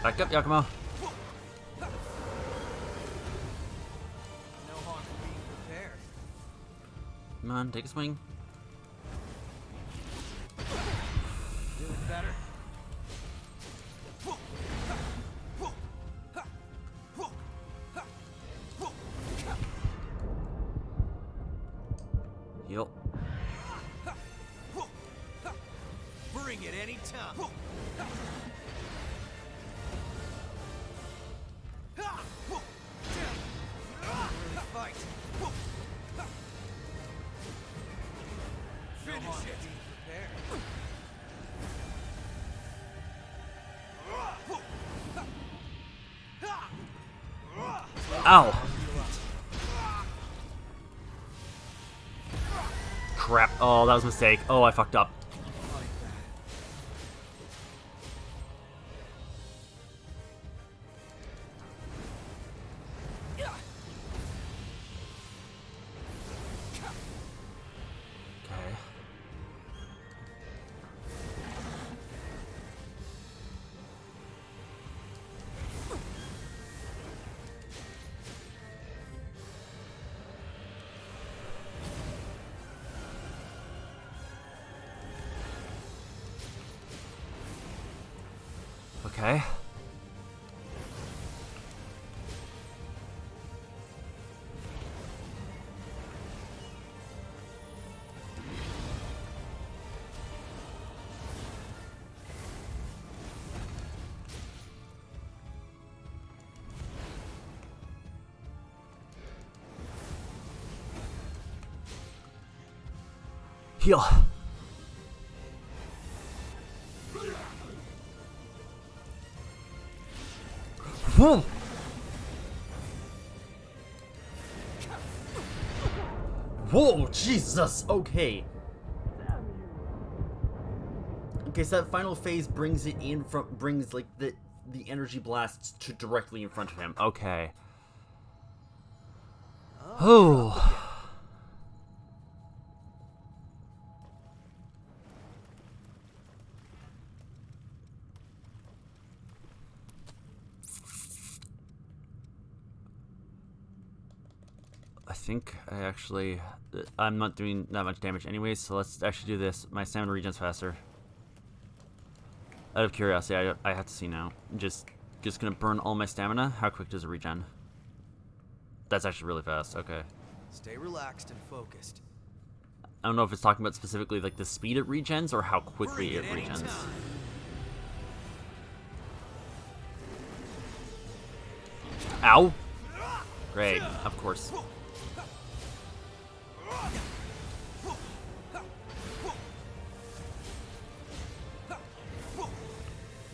Back up, Yakumo. No harm in being prepared. Come on, take a swing. Feeling better? Yo. Bring it anytime. Really fight. Finish it. Prepare. Ow. Crap. Oh, that was a mistake. Oh, I fucked up. Okay. Okay. Heal. Whoa! Whoa, Jesus! Okay. Okay, so that final phase brings it in from brings like the energy blasts to directly in front of him. Okay. Oh. I think I'm not doing that much damage anyways, so let's actually do this. My stamina regens faster. Out of curiosity, I have to see now. Just gonna burn all my stamina. How quick does it regen? That's actually really fast. Okay. Stay relaxed and focused. I don't know if it's talking about specifically like the speed it regens or how quickly it regens. Ow! Great, of course.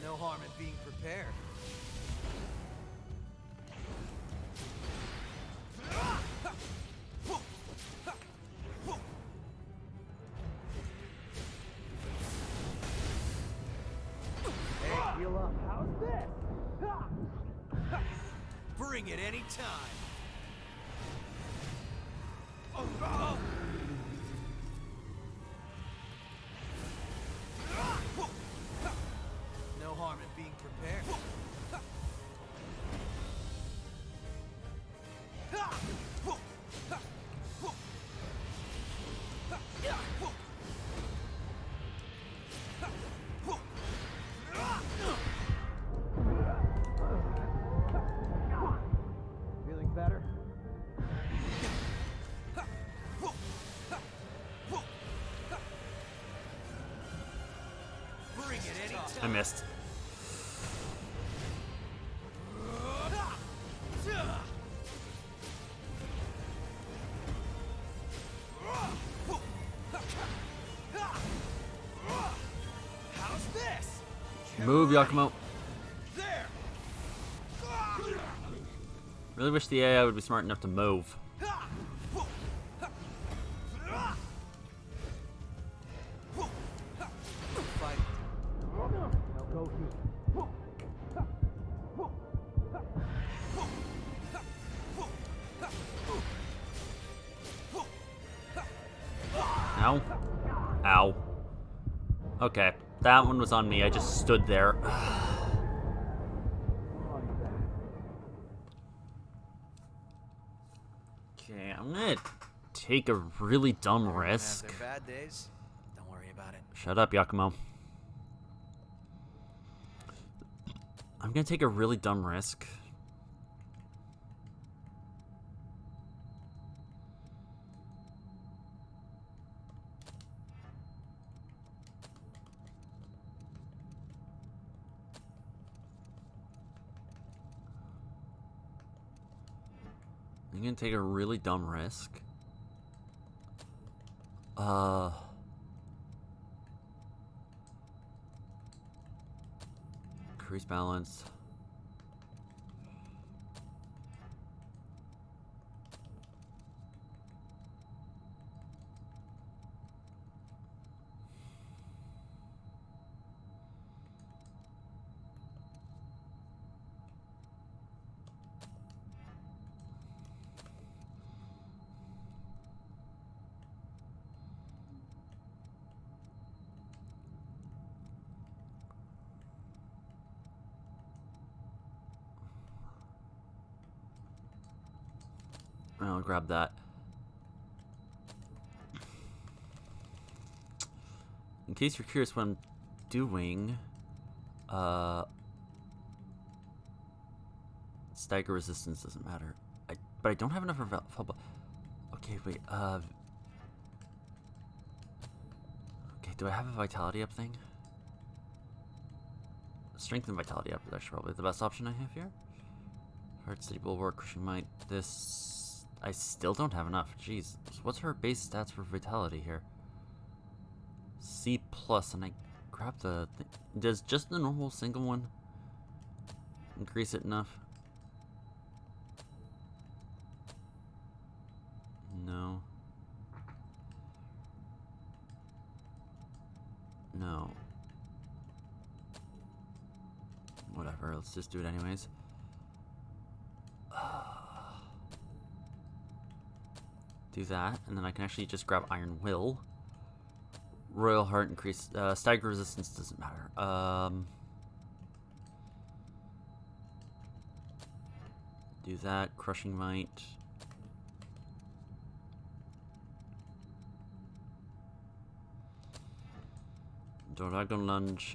No harm in being prepared. Hey, heal up. How's this? Bring it any time. No harm in being prepared. Feeling better? Bring it any time. I missed. How's this? Move, Yakumo. There. Really wish the AI would be smart enough to move. Fight. Now go heal. Ow. Ow. Okay, that one was on me. I just stood there. Okay, I'm gonna take a really dumb risk. Have their bad days. Don't worry about it. Shut up, Yakumo. I'm gonna take a really dumb risk. I'm gonna take a really dumb risk. Increase balance. I'll grab that. In case you're curious what I'm doing, stagger resistance doesn't matter. But I don't have enough okay, wait, okay, do I have a vitality up thing? Strength and vitality up is actually probably the best option I have here. Hard City Bulwark, Crushing Might, this... I still don't have enough. Jeez. What's her base stats for vitality here? C plus, and I grab the thing. Does just the normal single one increase it enough? No. No. Whatever, let's just do it anyways. Do that, and then I can actually just grab Iron Will. Royal Heart increase, stagger resistance doesn't matter. Do that, Crushing Might. Dragon Lunge,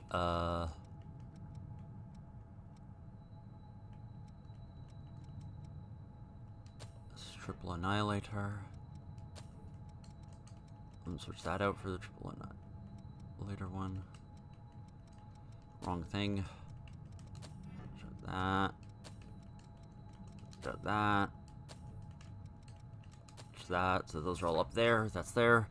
Triple Annihilator. I'm gonna switch that out for the Triple Annihilator one. Wrong thing. Shut that. Shut that. Shut that. So those are all up there. That's there.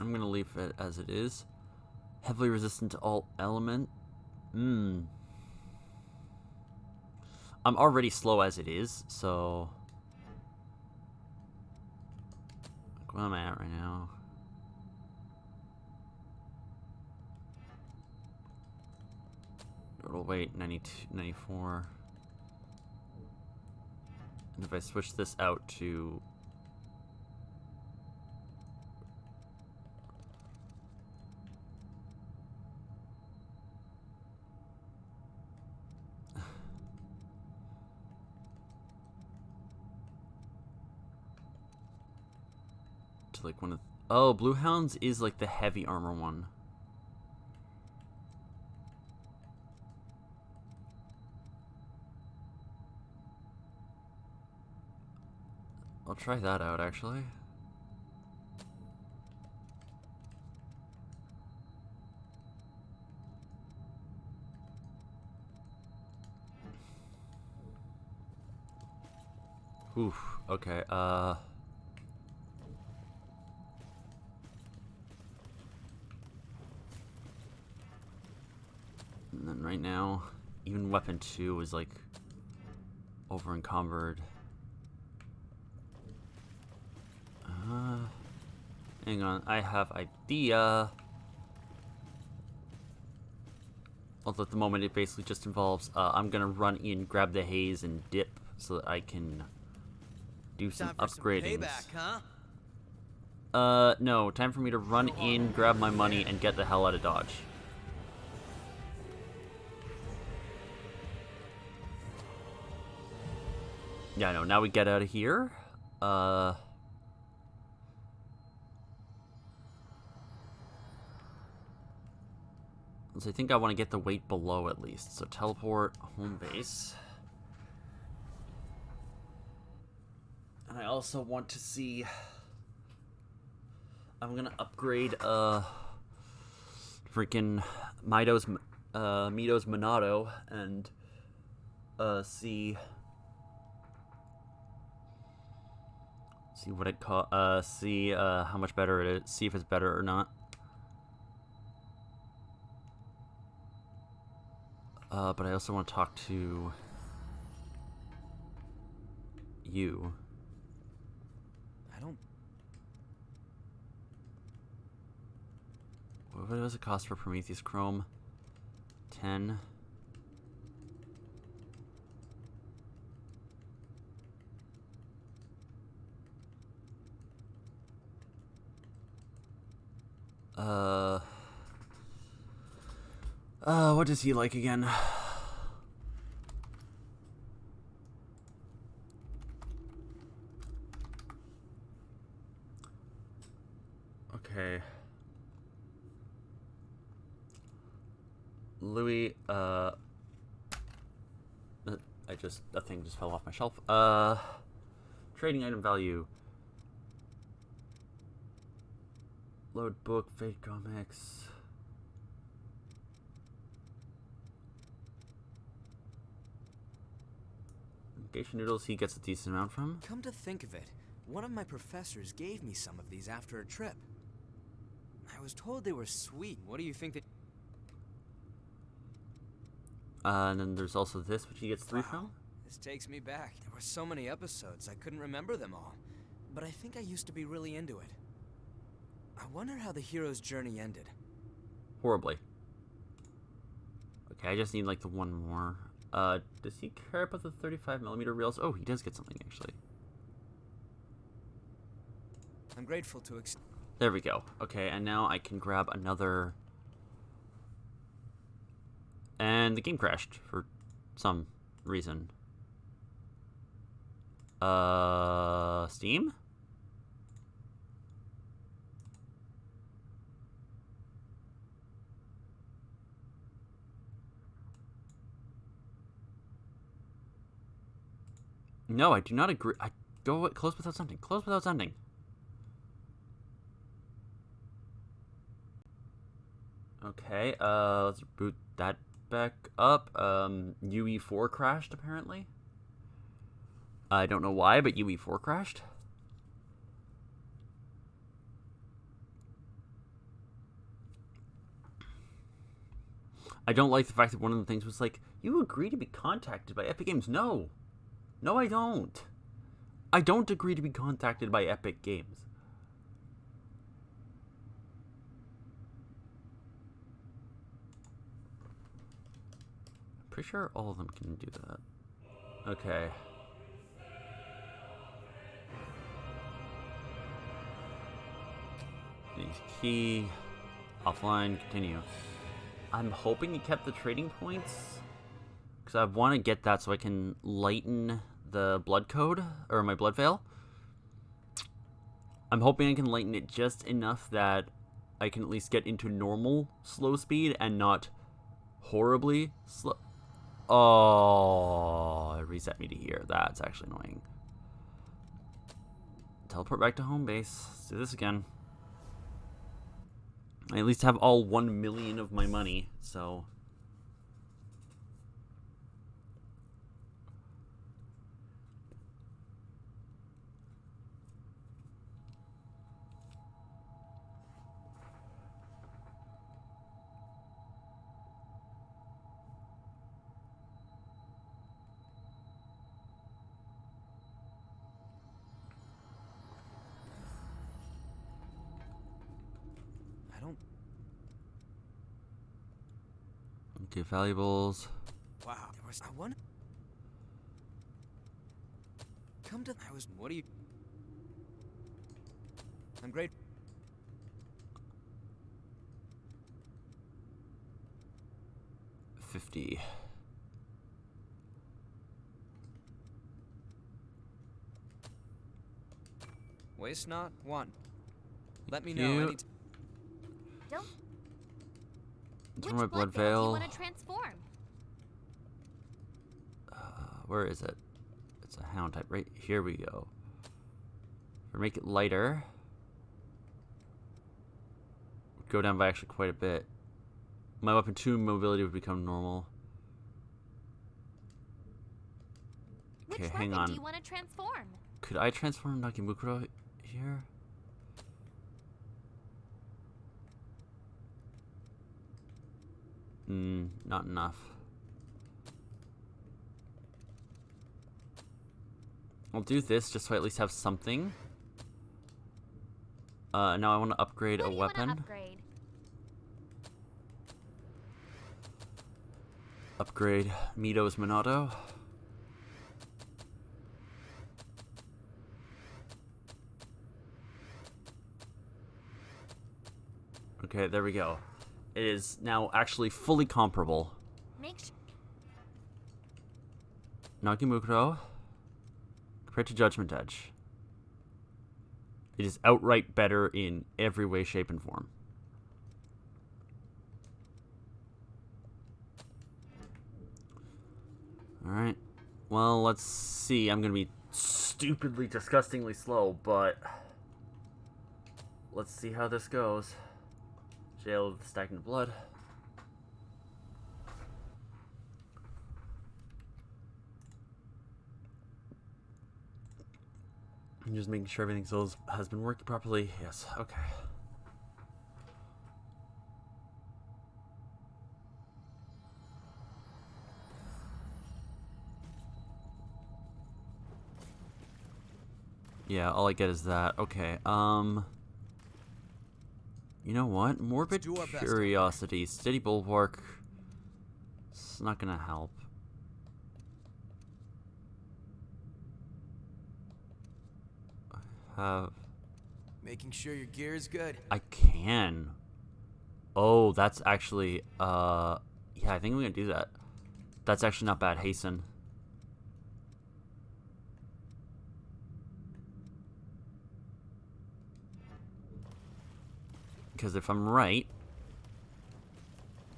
I'm gonna leave it as it is. Heavily resistant to all element. I'm already slow as it is, so where am I at right now? Total weight 92, 94. And if I switch this out to like one of oh, Blue Hounds is like the heavy armor one. I'll try that out actually. Oof, okay, and then right now, even weapon 2 is like over encumbered. Hang on, I have idea. Although at the moment it basically just involves, I'm gonna run in, grab the haze, and dip so that I can do some upgrading. Huh? No, time for me to run in, grab my money, and get the hell out of Dodge. Yeah, no, now we get out of here. So I think I want to get the weight below at least. So teleport, home base. And I also want to see... I'm gonna upgrade, freaking Mito's Monado and, see what it see, how much better it is, see if it's better or not. But I also want to talk to you. I don't... What does it cost for Prometheus Chrome? 10. What does he like again? Okay. Louis, a thing just fell off my shelf. Trading item value. Load book, Fate Comics. Geisha noodles he gets a decent amount from. Come to think of it, one of my professors gave me some of these after a trip. I was told they were sweet. What do you think that... And then there's also this, which he gets 3 from. This takes me back. There were so many episodes, I couldn't remember them all. But I think I used to be really into it. I wonder how the hero's journey ended. Horribly. Okay, I just need like the one more. Does he care about the 35mm reels? Oh, he does get something actually. I'm grateful to there we go. Okay, and now I can grab another. And the game crashed for some reason. Steam? No, I do not agree. I go close without sending. Close without sending. Okay, let's boot that back up. UE4 crashed, apparently. I don't know why, but UE4 crashed. I don't like the fact that one of the things was like, you agree to be contacted by Epic Games. No. No, I don't. I don't agree to be contacted by Epic Games. Pretty sure all of them can do that. Okay. Key. Offline. Continue. I'm hoping he kept the trading points. Because I want to get that so I can lighten the blood code. Or my blood veil. I'm hoping I can lighten it just enough that I can at least get into normal slow speed and not horribly slow. Oh, it reset me to here. That's actually annoying. Teleport back to home base. Let's do this again. I at least have all 1 million of my money, so... Okay, valuables. Wow, there was one. Come to. I was. What do you? I'm great. $50. Waste not, want. Let me know. Don't. Which my blood veil veil? Do you want to transform? Where is it? It's a hound type. Right here we go. Or make it lighter. Go down by actually quite a bit. My weapon 2 mobility would become normal. Okay, Which hang weapon on. do you want to transform? Could I transform Nakimukuro here? Not enough. I'll do this just so I at least have something. Now I want to upgrade a weapon. Upgrade Mito's Minato. Okay, there we go. It is now actually fully comparable. Nakimukuro compared to Judgment Edge. It is outright better in every way, shape, and form. Alright. Well, let's see. I'm gonna be stupidly, disgustingly slow, but let's see how this goes. Jail of the Stagnant Blood. I'm just making sure everything has been working properly. Yes, okay. Yeah, all I get is that. Okay, you know what? Morbid Curiosity. Steady Bulwark. It's not gonna help. Making sure your gear is good. I can. Oh, that's actually, yeah, I think I'm gonna do that. That's actually not bad. Hasten. Because if I'm right,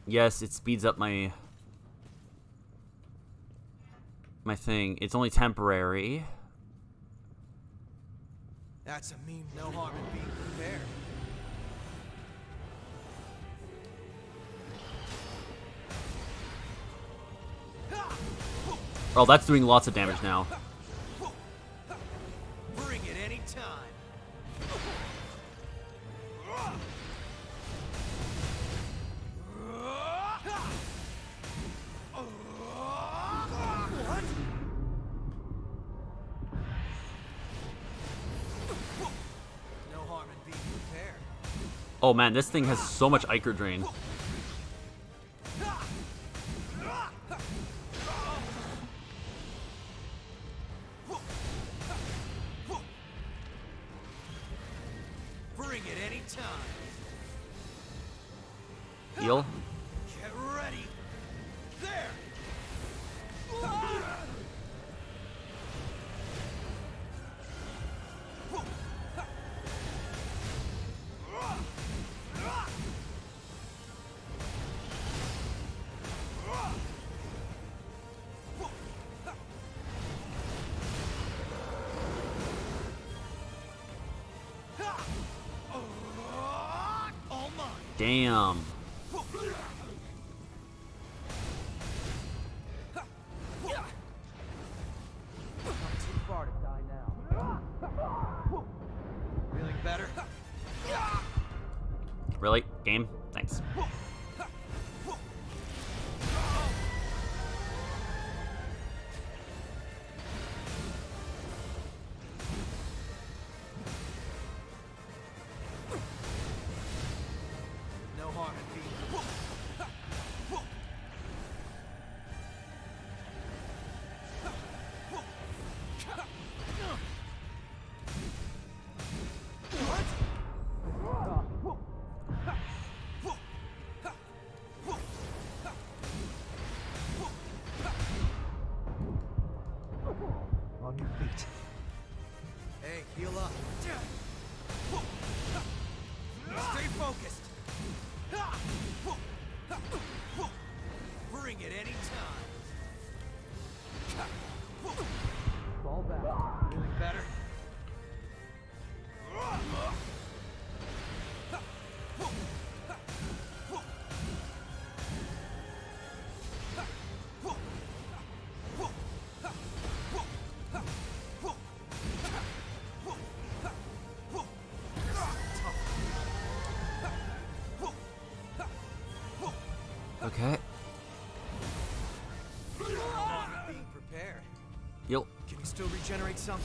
yes, it speeds up my thing. It's only temporary. That's a meme. No harm in being prepared. Oh, that's doing lots of damage now. Bring it anytime. What? No harm in being prepared. Oh man, this thing has so much Ichor Drain. Bring it anytime. Heal. Get ready. There. All mine. Damn. Too far to die now. Feeling better? Really? Game? Thanks. No harm in being on your feet. Hey, heal up. Stay focused. Bring it anytime. Fall back. Feeling better? Okay. Being prepared. Heal. Can you still regenerate some?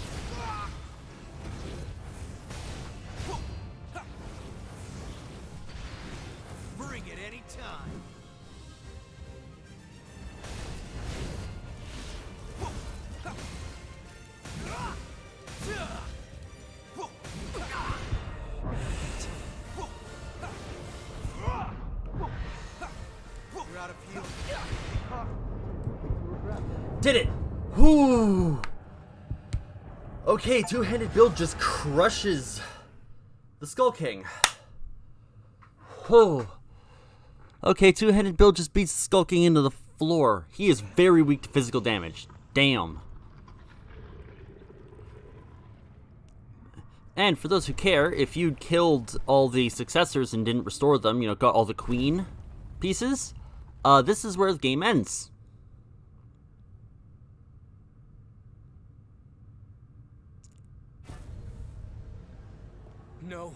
Bring it anytime. You're out of heal. Did it! Whoo! Okay, two-handed build just crushes the Skull King. Whoa. Okay, two-handed build just beats the Skull King into the floor. He is very weak to physical damage. Damn. And for those who care, if you'd killed all the successors and didn't restore them, you know, got all the queen pieces, this is where the game ends. No.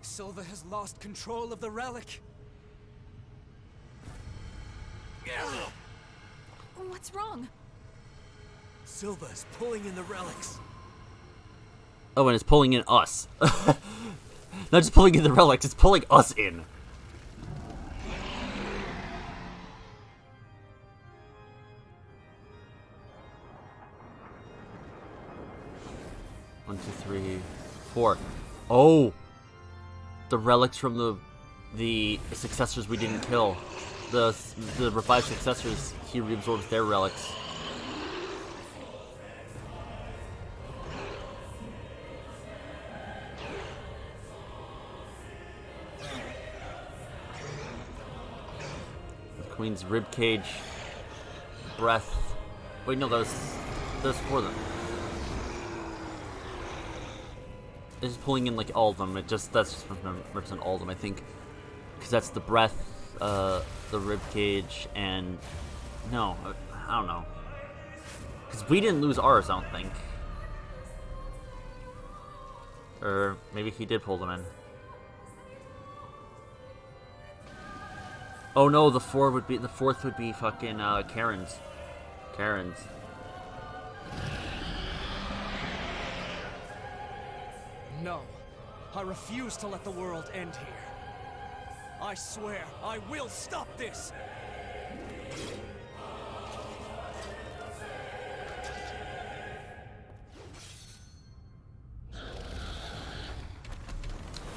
Silva has lost control of the relic. What's wrong? Silva is pulling in the relics. Oh, and it's pulling in us. Not just pulling in the relics, it's pulling us in. One, two, three, four. Oh! The relics from the successors we didn't kill. The revived successors, he reabsorbs their relics. The Queen's ribcage, breath. Wait, no, that was for them. It's just pulling in like all of them. That's just represent all of them, I think, because that's the breath, the rib cage, and no, I don't know, because we didn't lose ours, I don't think, or maybe he did pull them in. Oh no, the fourth would be fucking Karen's. No, I refuse to let the world end here. I swear, I will stop this!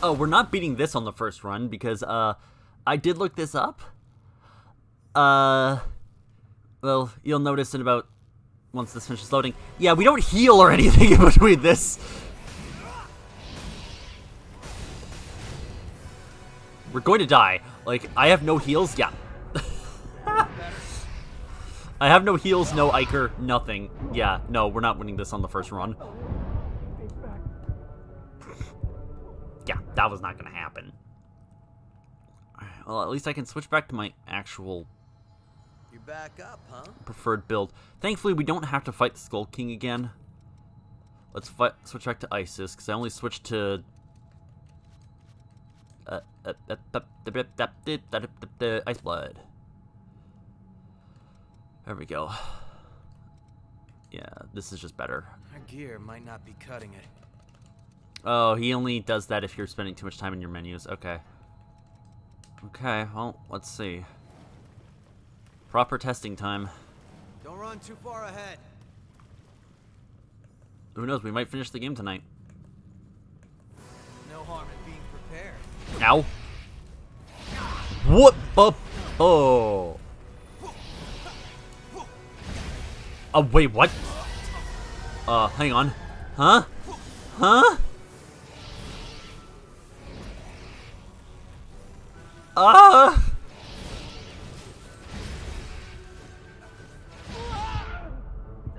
Oh, we're not beating this on the first run, because, I did look this up. Well, you'll notice in about, once this finishes loading, yeah, we don't heal or anything in between this. We're going to die. Like, I have no heals? Yeah. I have no heals, no Iker, nothing. Yeah, no, we're not winning this on the first run. Yeah, that was not going to happen. Well, at least I can switch back to my actual... You back up, huh? Preferred build. Thankfully, we don't have to fight the Skull King again. Let's switch back to Isis, because I only switched to... Ice Blood. There we go. Yeah, this is just better. Our gear might not be cutting it. Oh, he only does that if you're spending too much time in your menus. Okay. Okay, well, let's see. Proper testing time. Don't run too far ahead. Who knows, we might finish the game tonight. No harm in being prepared. Ow. What the? Oh. Oh, wait, what? Hang on. Huh? Huh?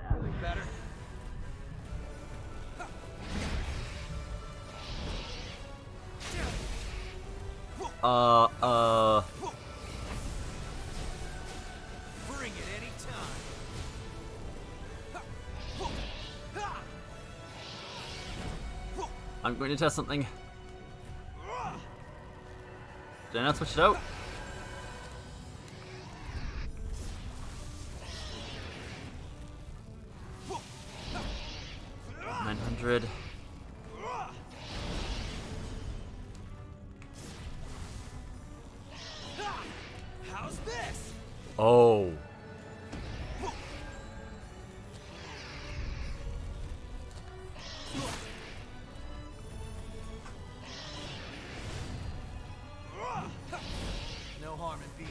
Feeling better? Bring it anytime. I'm going to test something. Did I not switch it out? $900. How's this? Oh. No harm in being.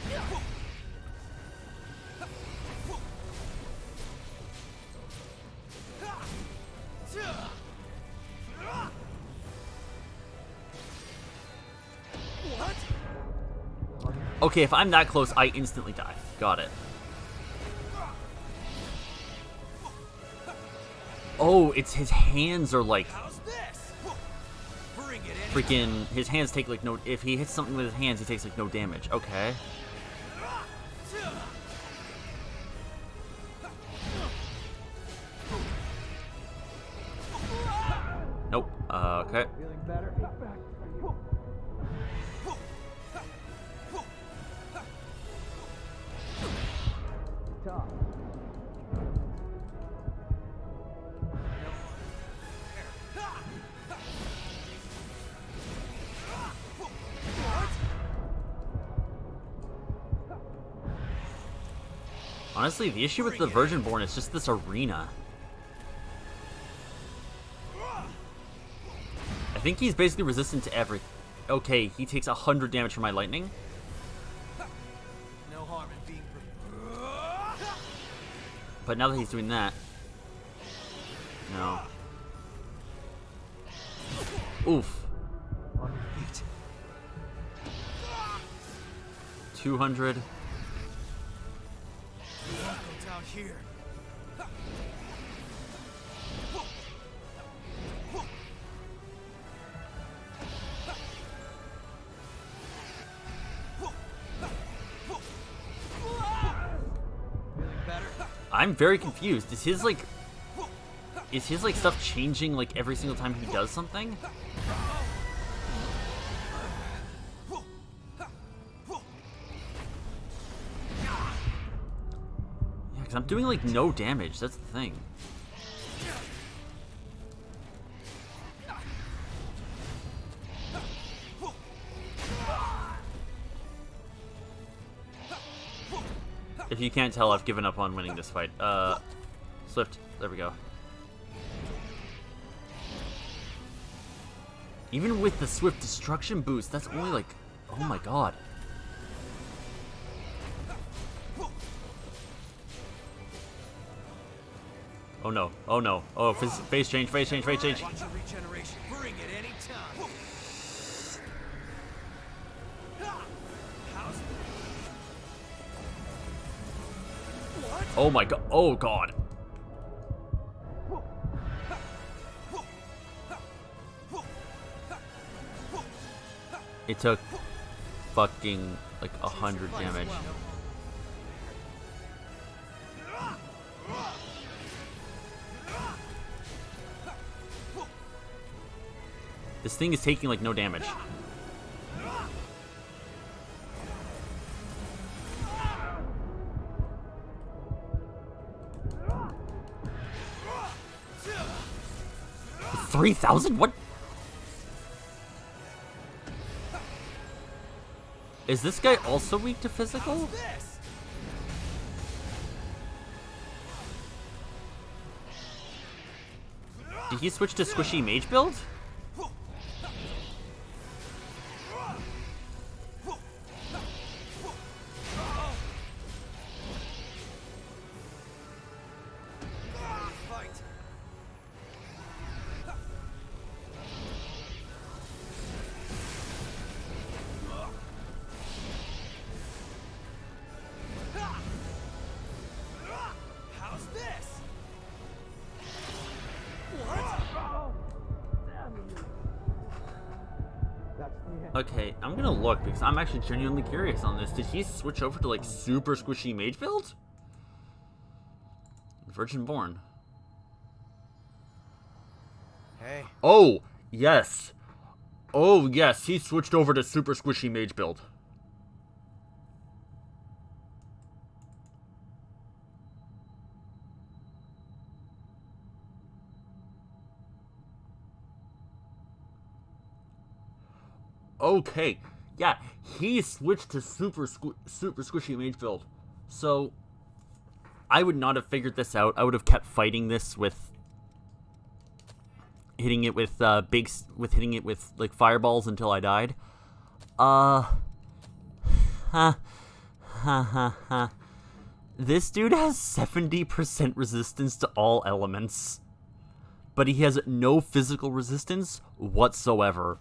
What? Okay, if I'm that close, I instantly die. Got it. Oh, it's his hands are like How's this? Bring it in. freaking. His hands take like no. If he hits something with his hands, he takes like no damage. Okay. Nope. Okay. Feeling better? Tough. Honestly, the issue with the Virgin-born is just this arena. I think he's basically resistant to everything. Okay, he takes 100 damage from my lightning. No harm in being But now that he's doing that... No. Oof. on your feet. 200. Go down here. Feeling better? I'm very confused. Is his like stuff changing like every single time he does something? Yeah, because I'm doing like no damage. That's the thing. If you can't tell, I've given up on winning this fight. Swift. There we go. Even with the Swift Destruction boost, that's only like... Oh my god. Oh no. Oh no. Oh, face change, face change, face change. Watch your regeneration. Bring it anytime. How's Oh my god. Oh god. It took fucking like 100 damage. This thing is taking like no damage. $3,000? What? Is this guy also weak to physical? this? Did he switch to squishy mage build? Fight. How's this? What? That's the end. Okay, I'm gonna look because I'm actually genuinely curious on this. Did he switch over to like super squishy mage build? Virgin born. Hey. Oh, yes. Oh, yes, he switched over to super squishy mage build. Okay, yeah, he switched to super squishy mage build. So, I would not have figured this out. I would have kept fighting this with hitting it with hitting it with like fireballs until I died. This dude has 70% resistance to all elements, but he has no physical resistance whatsoever.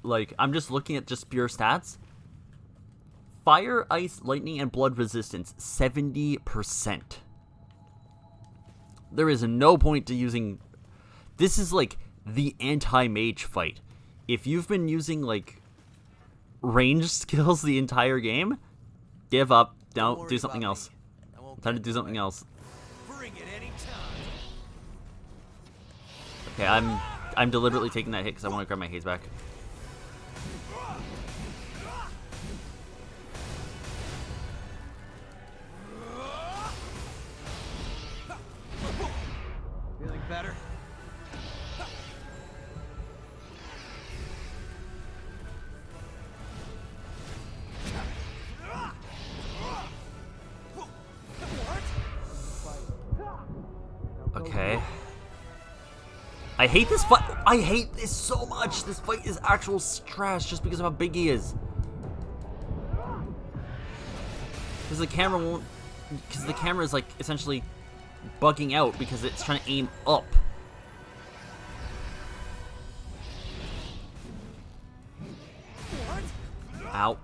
Like, I'm just looking at just pure stats. fire, ice, lightning, and blood resistance, 70%. There is no point to using... This is, like, the anti-mage fight. If you've been using, like, ranged skills the entire game, give up. Don't do something else. Time to do something else. Bring it anytime. Okay, I'm deliberately taking that hit because I want to grab my haze back. Feeling better? Okay. I hate this fight. I hate this so much. This fight is actual trash just because of how big he is. Because the camera won't... Because the camera is, like, essentially bugging out because it's trying to aim up. Ow.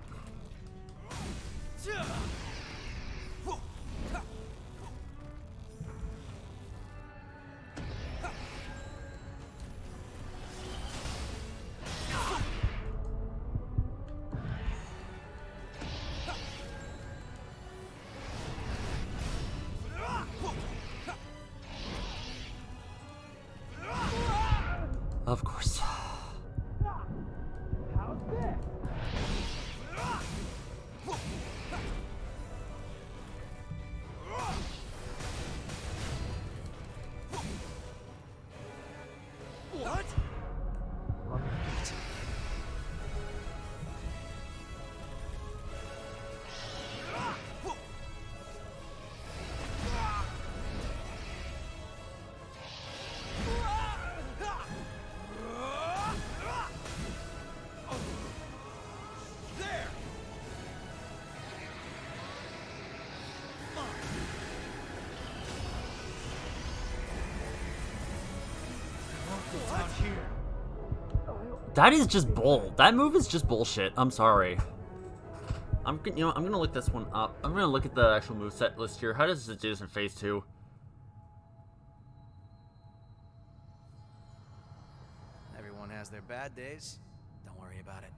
Of course. What? On your feet. There. Down here. That is just bull. That move is just bullshit. I'm sorry. I'm gonna look this one up. I'm gonna look at the actual moveset list here. How does it do this in Phase 2? Everyone has their bad days. Don't worry about it.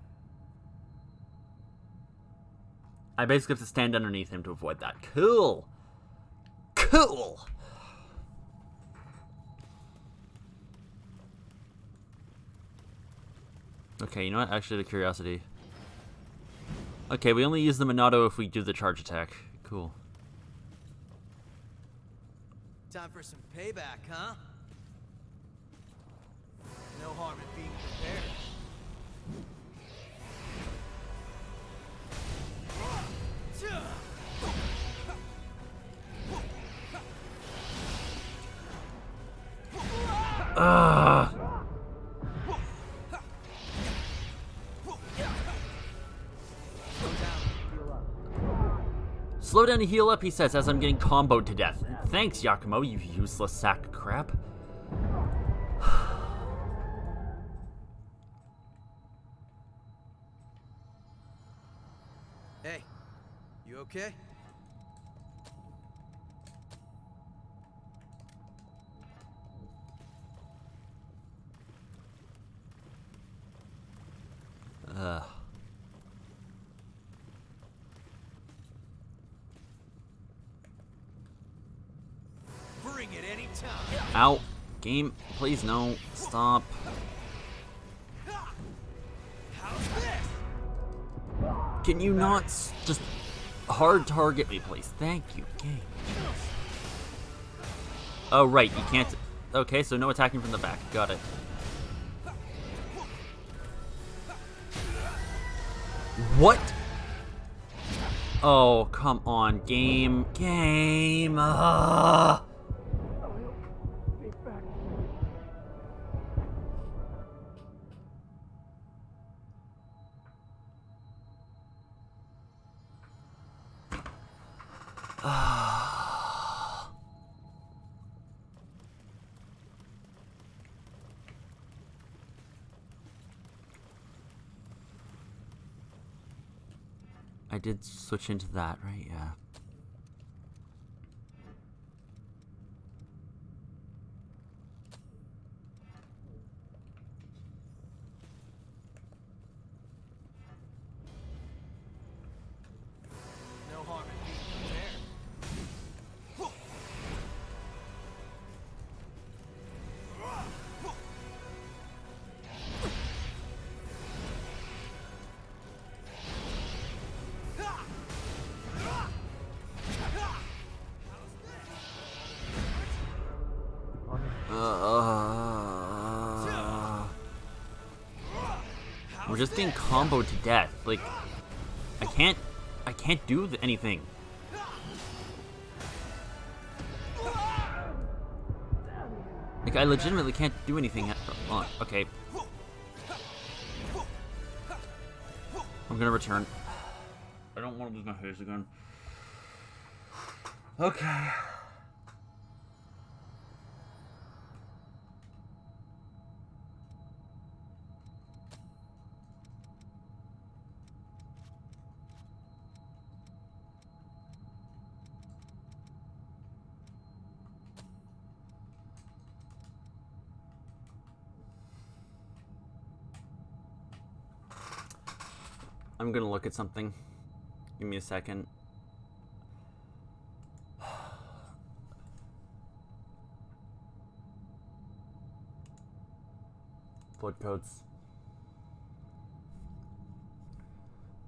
I basically have to stand underneath him to avoid that. Cool. Cool. Okay, you know what? Actually, out of curiosity. Okay, we only use the Monado if we do the charge attack. Cool. Time for some payback, huh? No harm in being prepared. Ugh. Slow down to heal up, he says, as I'm getting comboed to death. Thanks, Yakumo, you useless sack of crap. Hey, you okay? Bring it anytime. Ow. Game, please no. Stop. How's this? Can you not just hard target me, please? Thank you, game. Oh, right, you can't... Okay, so no attacking from the back. Got it. What? Oh, come on, game. Game. I did switch into that, right? Yeah. No harm in being prepared. We're just getting comboed to death. Like, I can't do anything. Like, I legitimately can't do anything. Oh, okay. I'm gonna return. I don't want to lose my face again. Okay. I'm gonna look at something. Give me a second. Blood codes.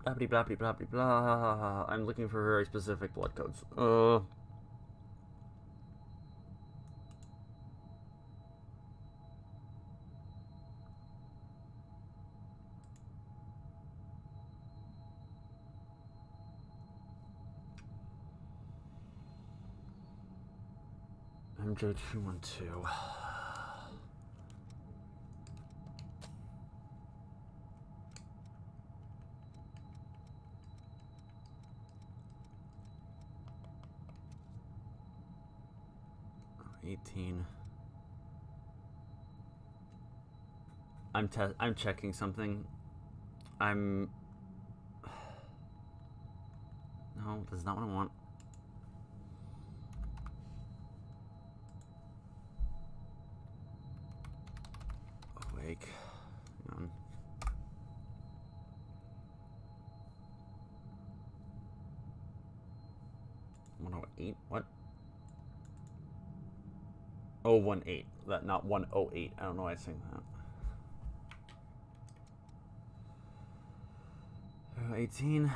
Blah blah blah blah blah blah. I'm looking for very specific blood codes. MJ212. I'm checking something. No, that's not what I want. Awake. Hang on. What? 018. That, not 108. I don't know why I saying that. 18.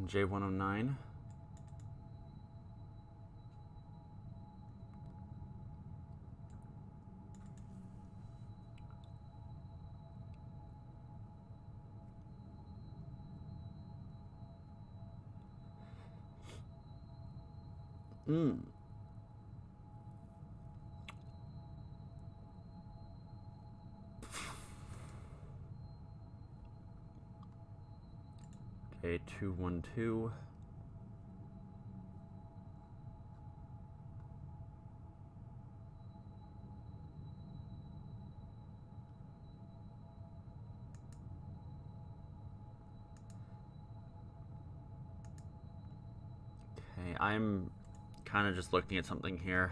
J109. J212. Okay, I'm kind of just looking at something here.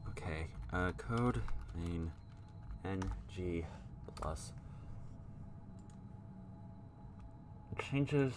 Okay, code main NG plus changes.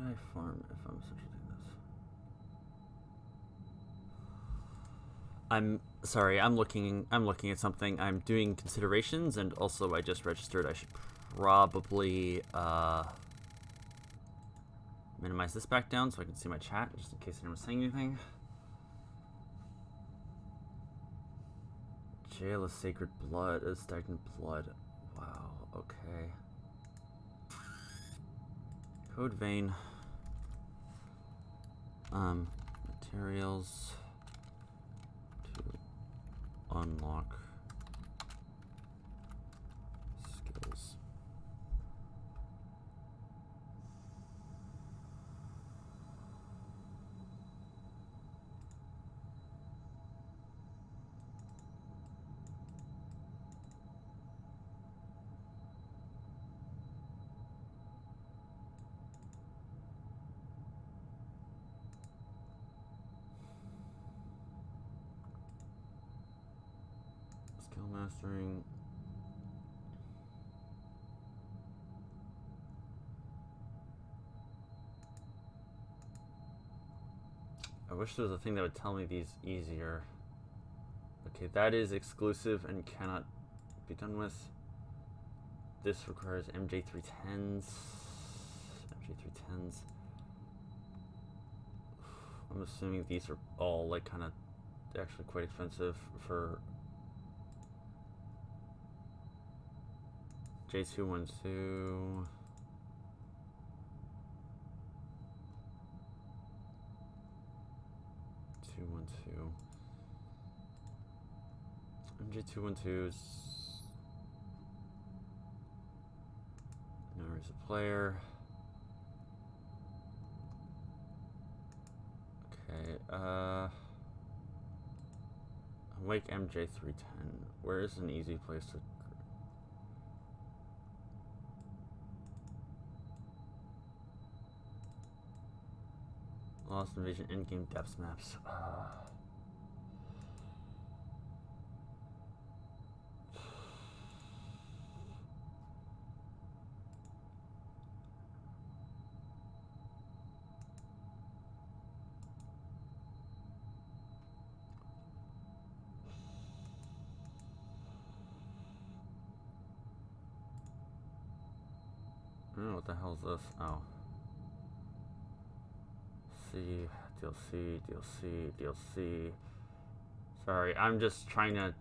should I farm if I'm essentially doing this? I'm sorry, I'm looking at something. I'm doing considerations, and also I just registered. I should probably minimize this back down so I can see my chat, just in case anyone's saying anything. Jail of Sacred Blood, Stagnant Blood. Wow, okay. Code Vein. Materials to unlock skills. Skill mastering. I wish there was a thing that would tell me these easier. Okay, that is exclusive and cannot be done with. This requires MJ310s. MJ310s. I'm assuming these are all like kind of actually quite expensive for J212. MJ212's now he's a player. Okay, Awake MJ310. Where is an easy place to Lost Invasion in-game depths maps. I don't know what the hell is this. Oh. DLC. Sorry, I'm just trying to...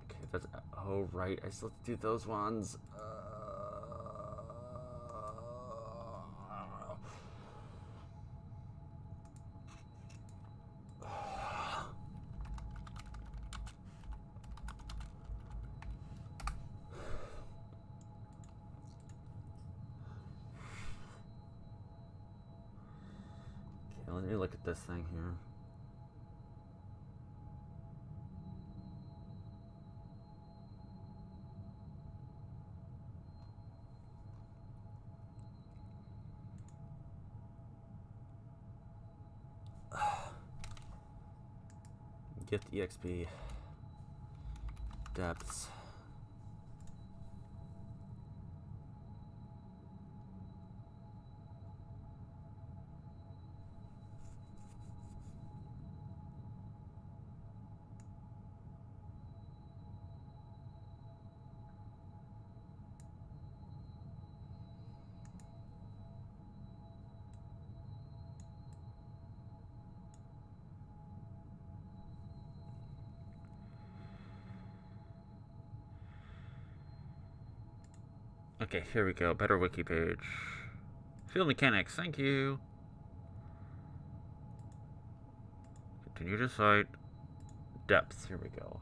Okay, that's... Oh, right, I still have to do those ones. Let me look at this thing here. Gift EXP. Depths. Okay, here we go. Better wiki page. Field mechanics, thank you. Continue to site. Depths, here we go.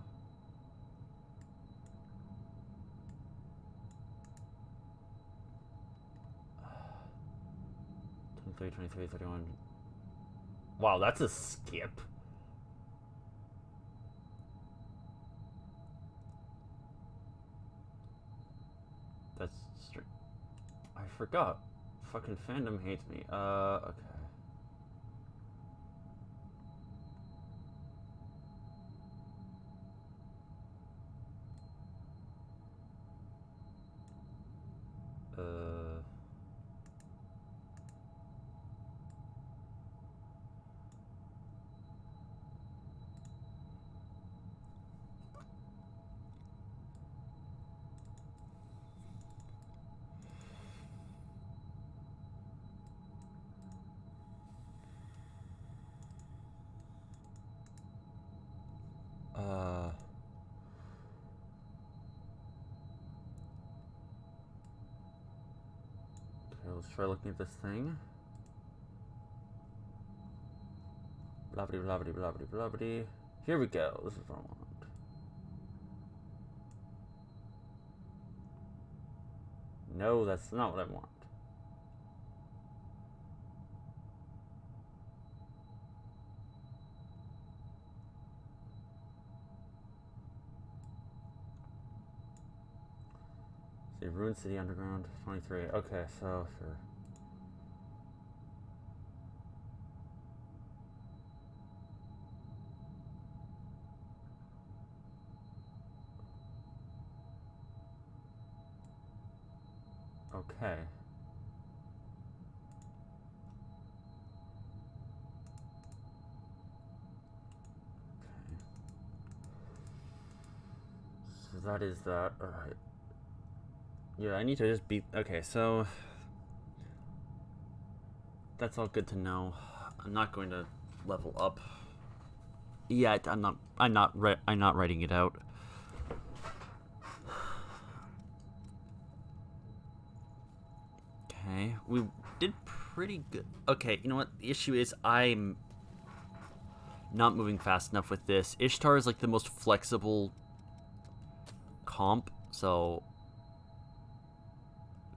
23, 31. Wow, that's a skip. That's straight. I forgot. Fucking fandom hates me. Okay. Let's try looking at this thing. Blah-bity, blah-bity, blah-bity, blah-bity. Here we go. This is what I want. No, that's not what I want. See, Ruined City Underground 23. Okay, so sure. Okay. So that is that. Alright. Yeah, I need to just beat... Okay, so... That's all good to know. I'm not going to level up yet. I'm not writing it out. Okay, we did pretty good. Okay, you know what? The issue is I'm not moving fast enough with this. Ishtar is like the most flexible comp, so...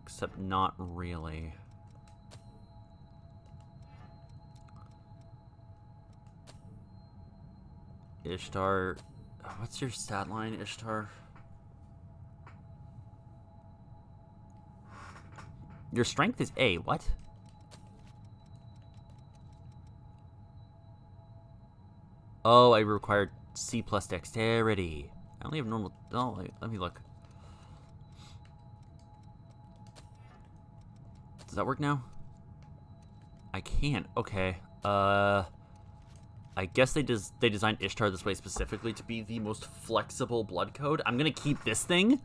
Except not really. Ishtar... What's your stat line, Ishtar? Your strength is A. What? Oh, I required C plus dexterity. I only have normal... Oh, wait, let me look. Does that work now? I can't. Okay. I guess they designed Ishtar this way specifically to be the most flexible blood code. I'm gonna keep this thing.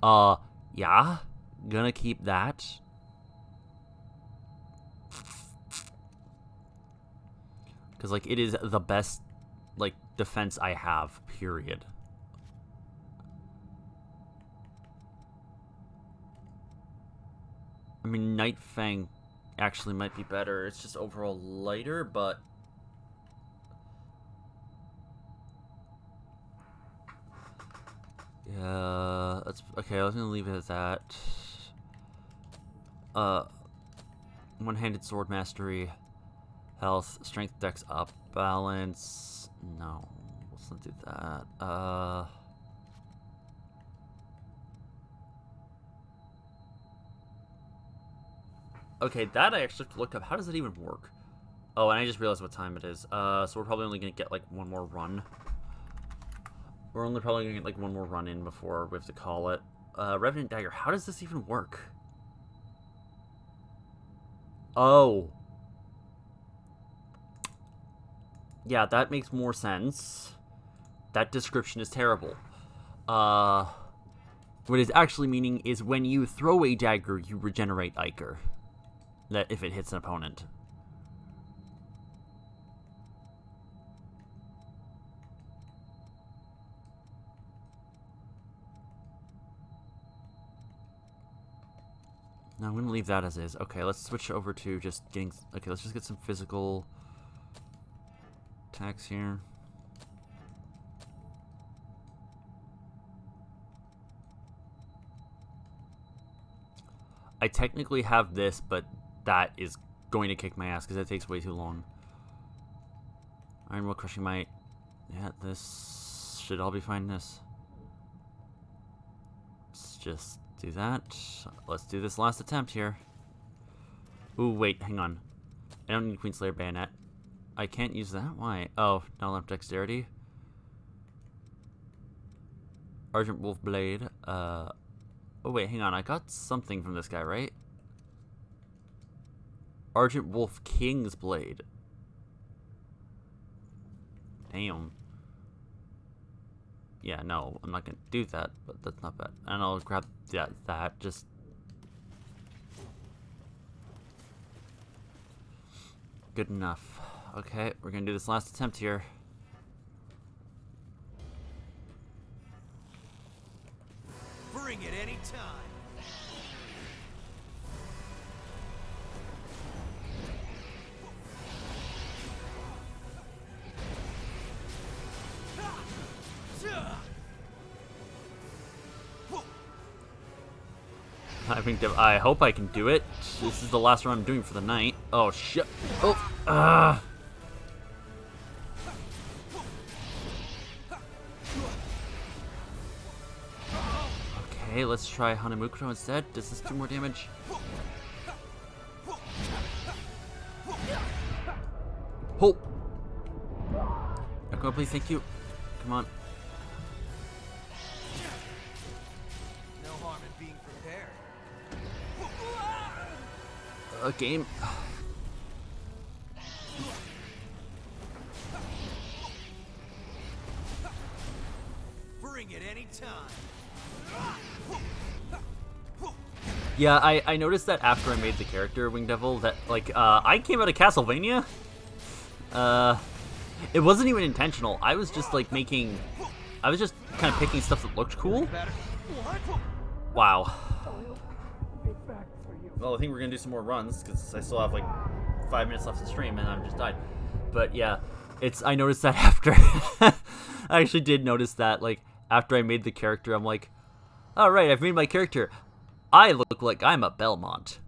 Yeah. Gonna keep that. Because, like, it is the best, like, defense I have, period. I mean, Night Fang actually might be better. It's just overall lighter, but... Yeah, that's... Okay, I was gonna leave it at that. One-handed sword mastery. Health, strength, dex up, balance. No, let's not do that. Okay, that I actually have to look up. How does that even work? Oh, and I just realized what time it is. So we're probably only gonna get like one more run. We're only probably gonna get like one more run in before we have to call it. Revenant Dagger, how does this even work? Oh. Yeah, that makes more sense. That description is terrible. What it's actually meaning is when you throw a dagger, you regenerate Ichor. That if it hits an opponent. No, I'm gonna leave that as is. Okay, let's switch over to just getting... Okay, let's just get some physical attacks here. I technically have this, but that is going to kick my ass because that takes way too long. Iron Will, Crushing Might. Yeah, this should all be fine. This. Let's just do that. Let's do this last attempt here. Ooh, wait, hang on. I don't need Queenslayer Bayonet. I can't use that? Why? Oh, not enough dexterity. Argent Wolf Blade. Oh, wait, hang on. I got something from this guy, right? Argent Wolf King's Blade. Damn. Yeah, no, I'm not gonna do that, but that's not bad. And I'll grab that, just... Good enough. Okay, we're gonna do this last attempt here. Bring it anytime. I hope I can do it. This is the last run I'm doing for the night. Oh shit! Oh, Okay, let's try Hanamukuro instead. Does this do more damage? Hope. Come on, please. Thank you. Come on. No harm in being prepared. Game. Bring it anytime. Yeah, I noticed that after I made the character Winged Devil that like I came out of Castlevania. It wasn't even intentional. I was just like I was just kind of picking stuff that looked cool. Wow. Well, I think we're gonna do some more runs because I still have like 5 minutes left to stream and I'm just died. But yeah, I noticed that after. I actually did notice that like after I made the character, I'm like, all right, I've made my character. I look like I'm a Belmont.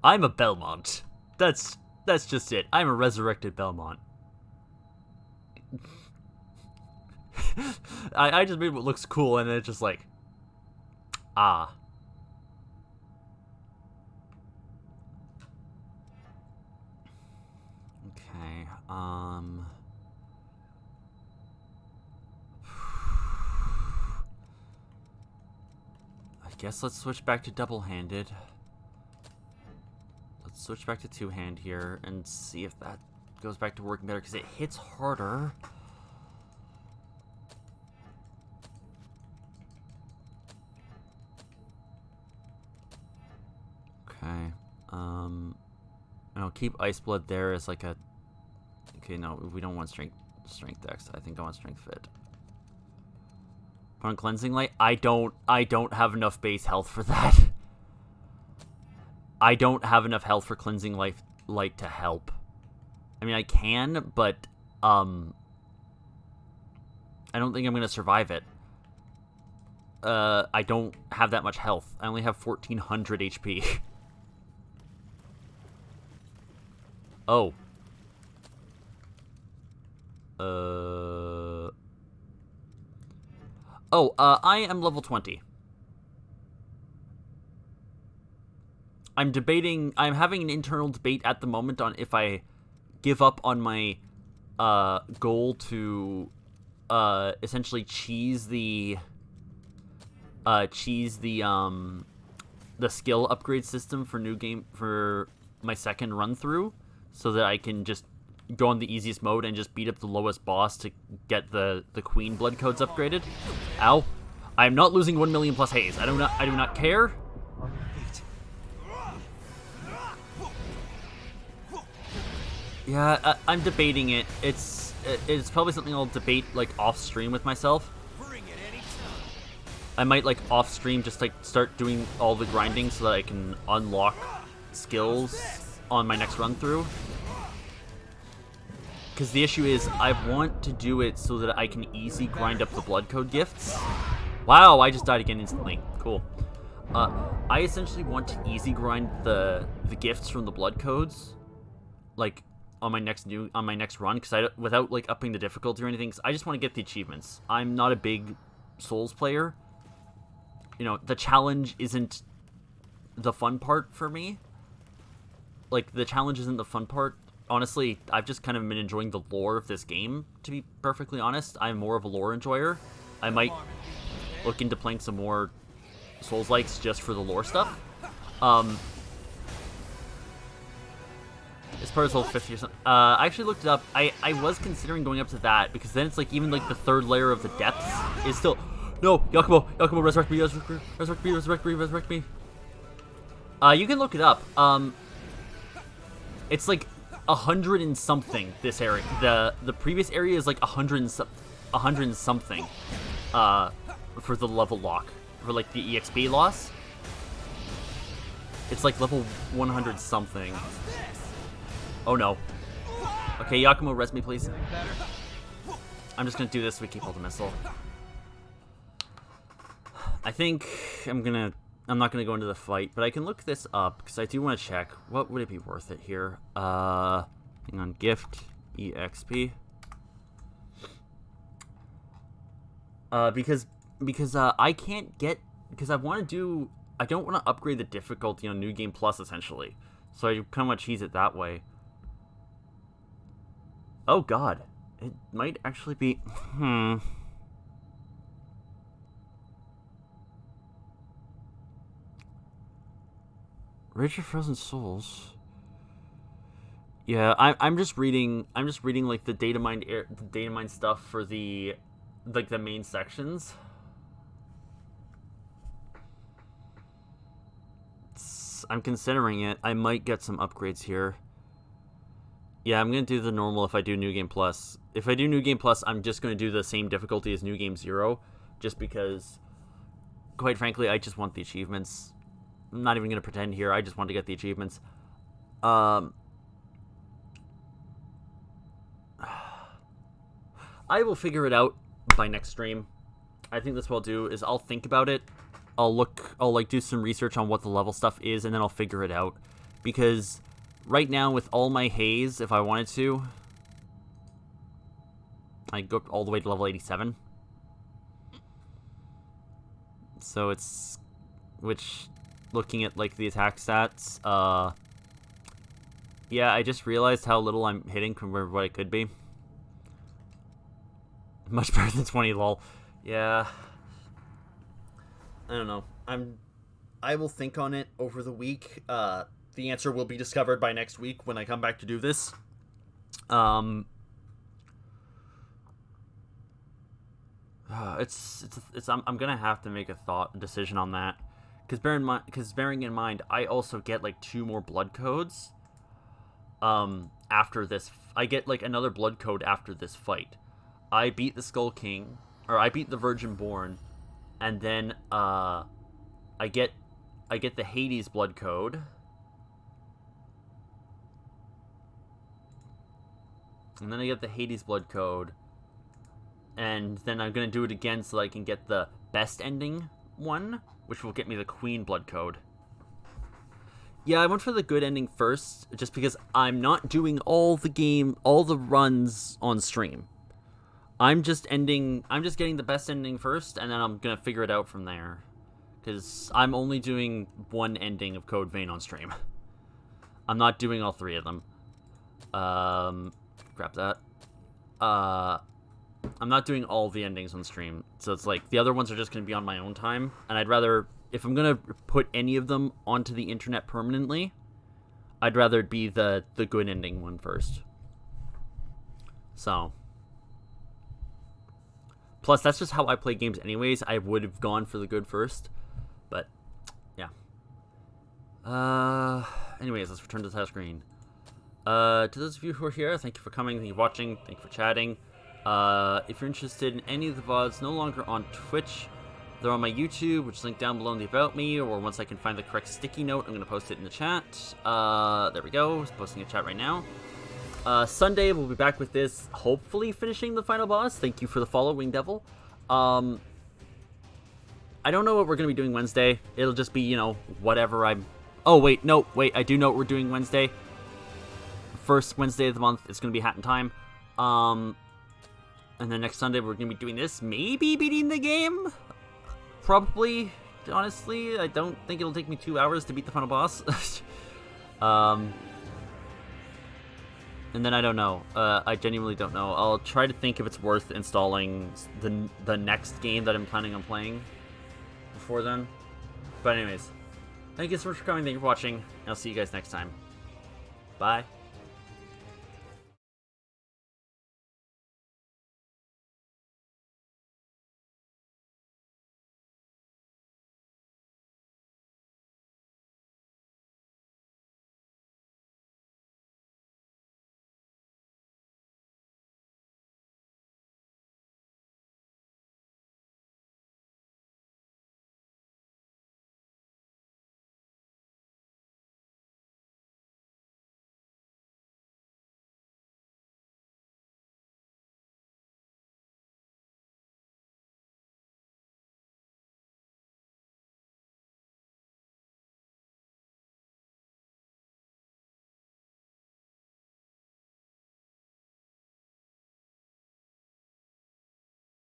I'm a Belmont. That's just it. I'm a resurrected Belmont. I just made what looks cool, and then it's just like, ah. Okay. I guess let's switch back to double-handed. Let's switch back to two-hand here and see if that goes back to working better, because it hits harder. Okay. I'll keep Ice Blood there as like a... Okay, no, we don't want Strength Dex. I think I want Strength Fit. On Cleansing Light, I don't have enough base health for that. I don't have enough health for Cleansing Light to help. I mean, I can, but I don't think I'm gonna survive it. I don't have that much health. I only have 1400 HP. Oh. I am level 20. I'm having an internal debate at the moment on if I give up on my goal to essentially cheese the skill upgrade system for my second run through, so that I can just go on the easiest mode and just beat up the lowest boss to get the Queen blood codes upgraded. Ow. I am not losing 1 million plus haze. I do not care. Yeah, I'm debating it. It's probably something I'll debate like off stream with myself. I might like off stream just like start doing all the grinding so that I can unlock skills on my next run through. Because the issue is, I want to do it so that I can easy grind up the blood code gifts. Wow, I just died again instantly. Cool. I essentially want to easy grind the gifts from the blood codes, like on my next run, because without like upping the difficulty or anything. Cause I just want to get the achievements. I'm not a big Souls player. You know, the challenge isn't the fun part for me. Like, the challenge isn't the fun part. Honestly, I've just kind of been enjoying the lore of this game, to be perfectly honest. I'm more of a lore enjoyer. I might look into playing some more Souls-likes just for the lore stuff. As far as level 50 or something. I actually looked it up. I was considering going up to that, because then it's like even like the third layer of the depths is still... No! Yakumo, resurrect me, resurrect me. You can look it up. It's like 100 and something, this area. The previous area is like 100 and something for the level lock, for like the EXP loss. It's like level 100 something. Oh no. Okay, Yakumo, res me please. I'm just gonna do this so we keep hold the missile. I think I'm gonna I'm not going to go into the fight, but I can look this up because I do want to check. What would it be worth it here? Hang on, gift EXP. Because I can't get, because I want to do, I don't want to upgrade the difficulty on New Game Plus essentially, so I kind of want to cheese it that way. Oh God, it might actually be. Rage of Frozen Souls. Yeah, I'm just reading like the data mine stuff for the main sections. I'm considering it. I might get some upgrades here. Yeah, I'm going to do the normal if I do New Game Plus. If I do New Game Plus, I'm just going to do the same difficulty as New Game 0, just because, quite frankly, I just want the achievements. I'm not even going to pretend here. I just want to get the achievements. I will figure it out by next stream. I think that's what I'll do, is I'll think about it. I'll do some research on what the level stuff is, and then I'll figure it out. Because right now, with all my haze, if I wanted to, I go all the way to level 87. So it's, which, looking at like the attack stats, yeah, I just realized how little I'm hitting compared to what I could be. Much better than 20, lol. Yeah. I don't know. I will think on it over the week. The answer will be discovered by next week when I come back to do this. I'm gonna have to make a decision on that, because bearing in mind, I also get like 2 more blood codes. After this, I get like another blood code after this fight. I beat the Skull King, or I beat the Virgin Born, and then I get the Hades blood code. And then I get the Hades blood code. And then I'm going to do it again so I can get the best ending one, which will get me the Queen blood code. Yeah, I went for the good ending first, just because I'm not doing all the runs on stream. I'm just getting the best ending first, and then I'm going to figure it out from there. Because I'm only doing one ending of Code Vein on stream. I'm not doing all 3 of them. Crap that. I'm not doing all the endings on stream. So it's like, the other ones are just going to be on my own time. And I'd rather, if I'm going to put any of them onto the internet permanently, I'd rather it be the good ending one first. So. Plus, that's just how I play games anyways. I would have gone for the good first. But, yeah. Anyways, let's return to the title screen. To those of you who are here, thank you for coming, thank you for watching, thank you for chatting. If you're interested in any of the VODs no longer on Twitch, they're on my YouTube, which is linked down below in the About Me, or once I can find the correct sticky note, I'm going to post it in the chat. There we go, just posting a chat right now. Sunday, we'll be back with this, hopefully finishing the final boss. Thank you for the follow, Wing Devil. I don't know what we're going to be doing Wednesday. It'll just be, you know, whatever I'm... Oh, wait, I do know what we're doing Wednesday. First Wednesday of the month, it's going to be Hat in Time. And then next Sunday, we're going to be doing this. Maybe beating the game? Probably, honestly. I don't think it'll take me 2 hours to beat the final boss. And then I don't know. I genuinely don't know. I'll try to think if it's worth installing the next game that I'm planning on playing before then. But anyways, thank you so much for coming. Thank you for watching. I'll see you guys next time. Bye.